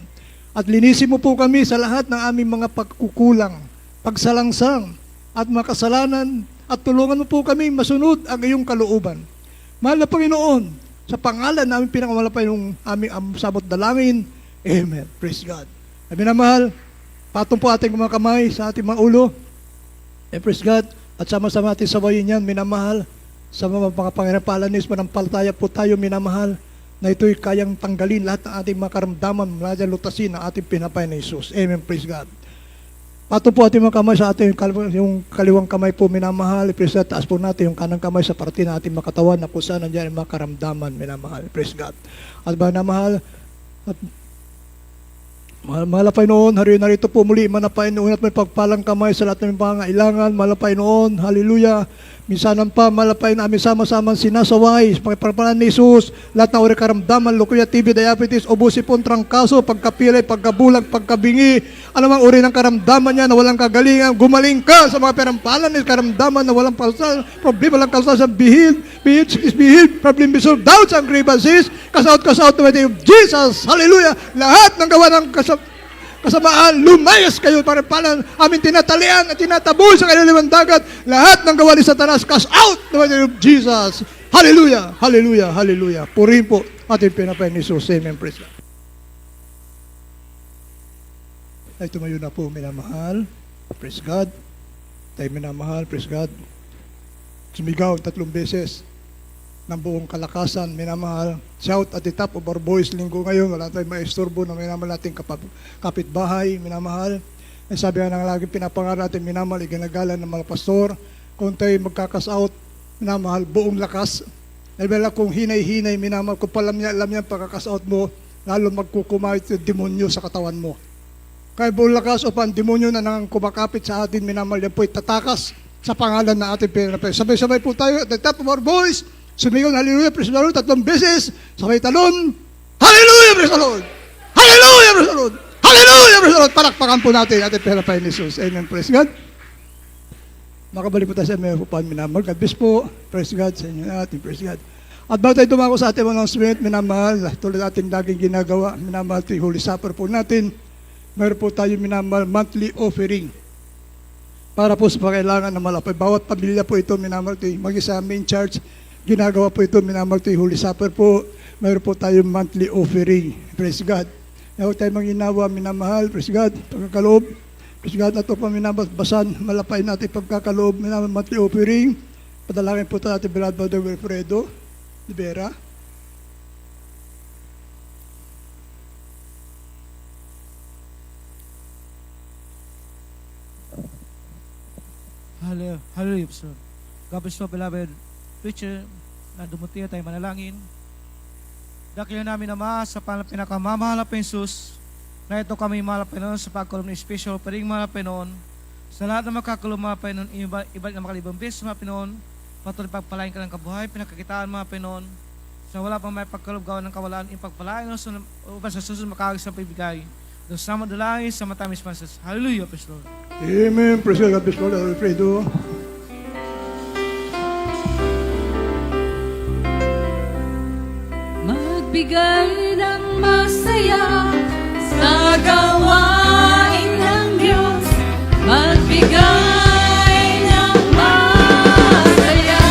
A: At linisin mo po kami sa lahat ng aming mga pagkukulang, pagsalangsang, at mga kasalanan, at tulungan mo po kami masunod ang iyong kalooban. Mahal na Panginoon, sa pangalan namin pinakamalapay ng aming sabot dalangin, Amen. Praise God. Amin na mahal, patong po ating mga kamay sa ating mga ulo. Praise God. At sama-sama ating sabayin yan, minamahal. Sa mga pangirapalan manampalataya po tayo, minamahal, na ito'y kayang tanggalin lahat ng ating mga karamdaman, mula dyan lutasin ang ating pinapay na Jesus. Amen. Praise God. Patong po ating mga kamay sa ating yung kaliwang kamay po, minamahal. Praise God. Taas po natin yung kanang kamay sa parte ng ating makatawan na kung saan nandiyan yung mga karamdaman, minamahal. Praise God. At minamahal, at mahal na Panginoon, hari narito po muli, manapay noon at may pagpalang kamay sa lahat ng pangailangan, mahal na Panginoon, hallelujah. Minsanan pa, malapay na amin sama-sama sinasaway, pagpapalan ni Jesus, lahat na uri karamdaman, lukuya, TB, diabetes, obusipon, trangkaso, pagkapilay, pagkabulag, pagkabingi, anumang uri ng karamdaman niya na walang kagalingan, gumaling ka sa mga perampalan ni karamdaman na walang palsal, problema lang kalsal sa bihid, problem resolved, doubts and grievances, kasaot na may of Jesus, hallelujah, lahat ng gawa ng kasamaan, lumayas kayo para palang amin tinatalian at tinataboy sa kanilang dagat. Lahat ng gawa ni Satanas, cast out naman ng Jesus. Hallelujah, hallelujah, hallelujah. Purihin po ating pinapay ni Jesus. Amen. Praise God. Ay tumayo na po, minamahal. Praise God. Tayo minamahal. Praise God. Sumigaw 3 beses ng buong kalakasan, minamahal. Shout at the top of our voice linggo ngayon. Wala tayong maisturbo na minamahal natin kapitbahay, minamahal. Ang sabi nga ng laging pinapangaral natin, minamahal, iginagalan ng mga pastor. Kung tayo magkakas-out, minamahal, buong lakas. Dahil kung hinay-hinay, minamahal, kung alam niya pagkakas-out mo, lalo magkukumait yung demonyo sa katawan mo. Kaya buong lakas o pa ang demonyo na nang kumakapit sa atin, minamahal, yan po'y tatakas sa pangalan na ating pinapay. Sabay-sabay po tayo at the top of our voice, sumigaw, hallelujah, praise the Lord, 3 beses, sabay talon, hallelujah, praise the Lord, hallelujah, praise the Lord, hallelujah, praise the Lord. Palakpakan po natin ating pinapay ni Jesus. Amen, praise God. Makabalik po tayo sa mga upahan, minamahal. God bless po, praise God sa inyo natin, praise God. At bago tayo tumako sa ating announcement, minamahal, tulad natin laging ginagawa, minamahal, ito yung Holy Supper po natin. Mayroon po tayo minamahal monthly offering para po sa pangailangan na malapay. Bawat pamilya po ito, minamahal, ito yung mag-isa main church. Ginagawa po ito, minamahal, ito yung Holy Supper po. Mayroon po tayong monthly offering. Praise God. Huwag tayo manginawa, minamahal. Praise God. Pagkakaloob. Praise God. At ito pa minabasan, malapay natin pagkakaloob, minamahal, monthly offering. Padalangin po tayo natin, Brad Brother Wilfredo Libera.
D: Hallelujah, sir. God bless you, beloved preacher, na dumuti tayo manalangin. Dakil namin Ama, sa pinakamamahal na Jesus, na ito kami mahal Panginoon sa pagkulong ng special paring mahal Panginoon, sa lahat ng makakulong mga Panginoon, ibalik na makalibang beses mga Panginoon, patuloy pagpalain ka ng kabuhay, pinakakitaan mga Panginoon, sa wala pang may pagkaloob gawa ng kawalaan, ipagpalain upang sa susunod makagag sa pibigay. Doon sa madalangin, sa matamis pansas. Hallelujah, praise the Lord.
A: Amen. Praise God. God bless Lord Wilfredo.
E: Magbigay ng masaya sa gawain ng Diyos. Magbigay ng masaya.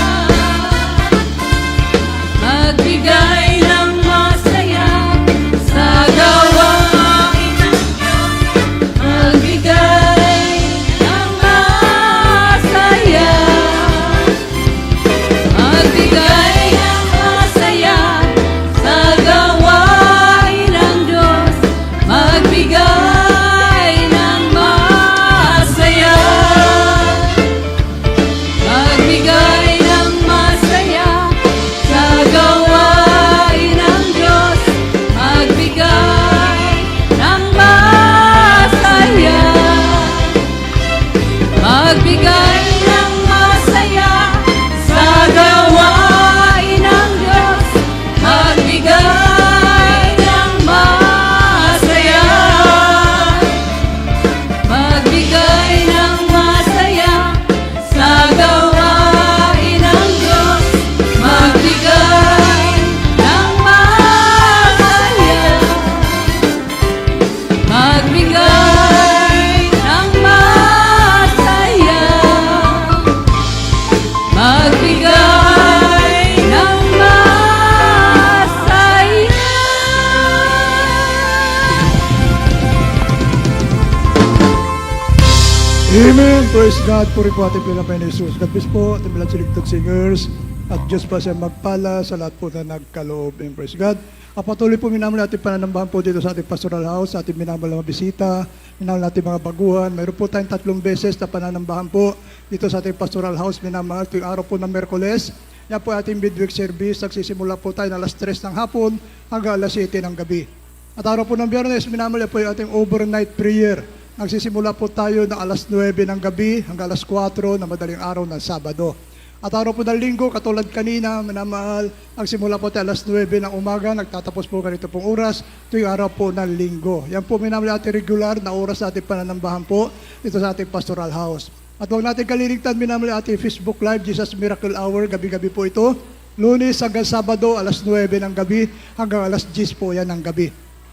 A: Amen. Praise God. Puri po ating pinapay ni Jesus. God bless po ating bilang selected singers. At Diyos pa siya magpala sa lahat po na nagkaloob. And praise God. Patuloy po minamahal natin pananambahan po dito sa ating pastoral house, sa ating minamahal na mga bisita, minamahal natin mga baguhan. Mayroon po tayong 3 beses na pananambahan po dito sa ating pastoral house, minamahal tuwing araw po ng Merkoles. Yan po ating midweek service. Nagsisimula po tayo na alas 3 ng hapon hanggang alas 7 ng gabi. At araw po ng Biyernes, minamahal po yung ating overnight prayer. Nagsisimula po tayo ng alas 9 ng gabi hanggang alas 4 na madaling araw ng Sabado. At araw po ng Linggo, katulad kanina, minamahal, nagsimula po tayo alas 9 ng umaga, nagtatapos po ganito pong oras, tuwing araw po ng Linggo. Yan po minamahal ating regular na oras sa ating pananambahan po dito sa ating pastoral house. At huwag natin kaliligtan, minamahal ating Facebook Live, Jesus Miracle Hour, gabi-gabi po ito. Lunes hanggang Sabado, alas 9 ng gabi, hanggang alas 10 po yan ng gabi.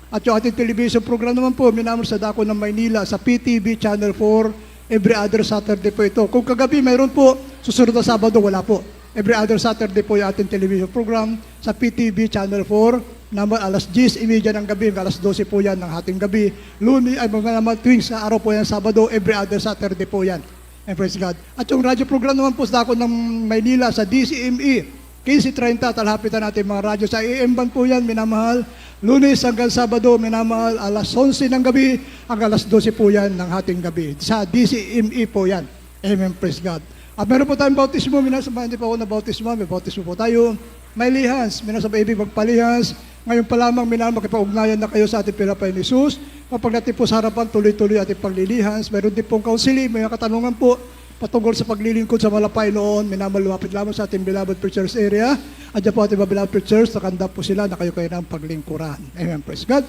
A: At yung ating television program naman po, minamahal sa Dako ng Maynila, sa PTV Channel 4, every other Saturday po ito. Kung kagabi mayroon po, susunod na Sabado wala po. Every other Saturday po yung ating television program sa PTV Channel 4, naman alas 10:30 ng gabi, alas 12 po yan ng hating gabi. Lunes ay mga naman tuwing sa araw po yan Sabado, every other Saturday po yan. And praise God. At yung radyo program naman po sa Dako ng Maynila sa DCME, 15:30, talhapitan natin mga radyo sa AM band po yan, minamahal. Lunes hanggang Sabado, minamahal, alas 11 ng gabi, hanggang alas 12 po yan ng hating gabi. Sa DCME po yan. Amen, praise God. At meron po tayong bautismo, minasama, hindi pa ako na bautismo, may bautismo po tayo. May lihans, minasama ibig magpalihans. Ngayon pa lamang, minamahal, makipag-ugnayan na kayo sa ating pinapay ni Jesus. Kapag natin po sa harapan, tuloy-tuloy ating paglilihans. Meron din pong counseling, may katanungan po, patungkol sa paglilingkod sa Malapay noon, minamahal, lumapit lamang sa ating beloved preachers area. At dyan po ating mga beloved preachers, nakanda po sila na kayo ng paglingkuran. Amen, praise God.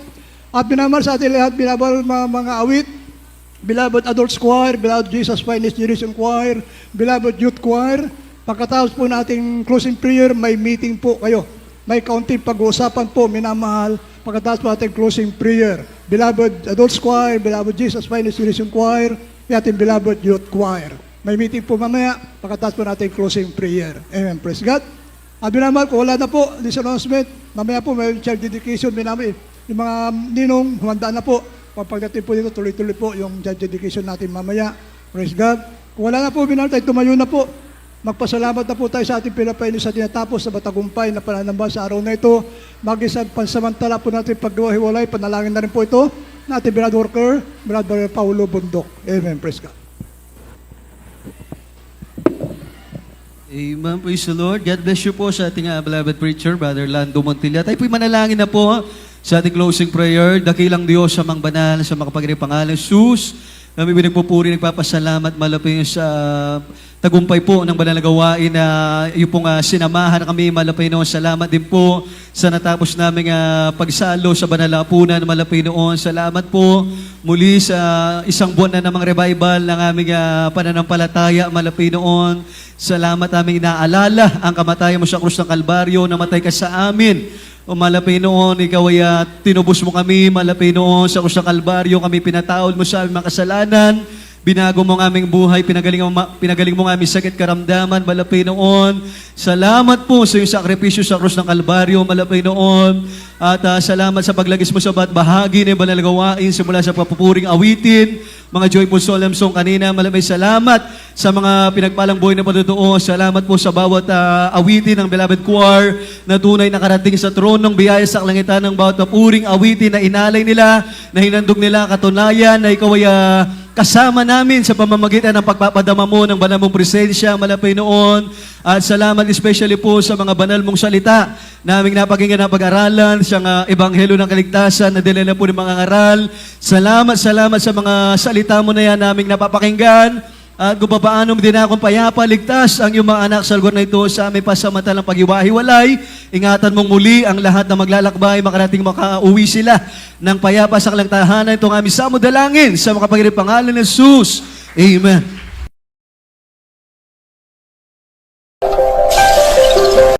A: At minamahal sa ating lahat, minamahal mga awit, beloved adults choir, beloved Jesus Finest Generation Choir, beloved youth choir. Pagkatapos po nating closing prayer, may meeting po kayo. May kaunting pag-uusapan po, minamahal, pagkatapos po ating closing prayer. Beloved adults choir, beloved Jesus Finest Generation Choir, ating beloved youth choir. May meeting po mamaya, pagkatapos po natin closing prayer. Amen. Praise God. At minamahal, kung wala na po, this announcement, mamaya po may child dedication, minamahal, yung mga ninong, humanda na po. Pagdating po dito, tuloy-tuloy po yung child dedication natin mamaya. Praise God. Kung wala na po, minamahal tayo, tumayo na po. Magpasalamat na po tayo sa ating pinapainis sa tinatapos sa matagumpay na pananamba sa araw na ito. Mag-isang pansamantala po natin paggawa-hiwalay, panalangin na rin po ito na ating beloved worker, Brother Paulo Bundok. Amen. Praise God.
F: Amen. Praise the Lord. God bless you po sa ating beloved preacher, Brother Lando Montilla. Tayo po'y manalangin na po sa ating closing prayer. Dakilang Diyos sa mga banal, sa mga kapangyarihang pangalan, Jesus. Kami pinagpupuri, nagpapasalamat malapit sa tagumpay po ng banal na gawain na yung pong sinamahan kami, malapit noon. Salamat din po sa natapos naming pagsalo sa banal na apunan, malapit noon. Salamat po muli sa isang buwan na namang revival ng aming pananampalataya, malapit noon. Salamat aming inaalala ang kamatayan mo sa krus ng Kalbaryo, namatay ka sa amin. O malapit noon, ikaw ay tinubos mo kami, malapit noon sa krus ng Kalbaryo, kami pinatawad mo sa aming mga kasalanan, binago mo ang aming buhay, pinagaling mo ang aming sakit karamdaman, malapit noon. Salamat po sa iyong sakripisyo sa krus ng Kalbaryo, malapit noon. At salamat sa paglagis mo sa bawat bahagi ng banal na gawain, simula sa papupuring awitin, mga joyful solemn song kanina, malamay salamat sa mga pinagpalang buhay na patutuo. Salamat po sa bawat awitin ng beloved choir na tunay nakarating sa tronong biyaya sa kalangitan ng bawat papuring awitin na inalay nila, na hinandog nila, katunayan na ikaw ay kasama namin sa pamamagitan ng pagpapadama mo ng banal mong presensya, malapay noon. At salamat especially po sa mga banal mong salita na aming napakinggan na pag-aralan, sa ebanghelyo ng kaligtasan na dinala po ng mga ngaral. Salamat sa mga salita mo na yan naming napapakinggan. At kung paano din akong payapa, ligtas ang iyong mga anak sa lugar na ito sa aming pasamantalang pag-iwahiwalay. Ingatan mong muli ang lahat na maglalakbay, makarating makauwi sila ng payapa sa kalangtahanan. Itong aming samudalangin sa makapangyarihang pangalan ng Jesus. Amen.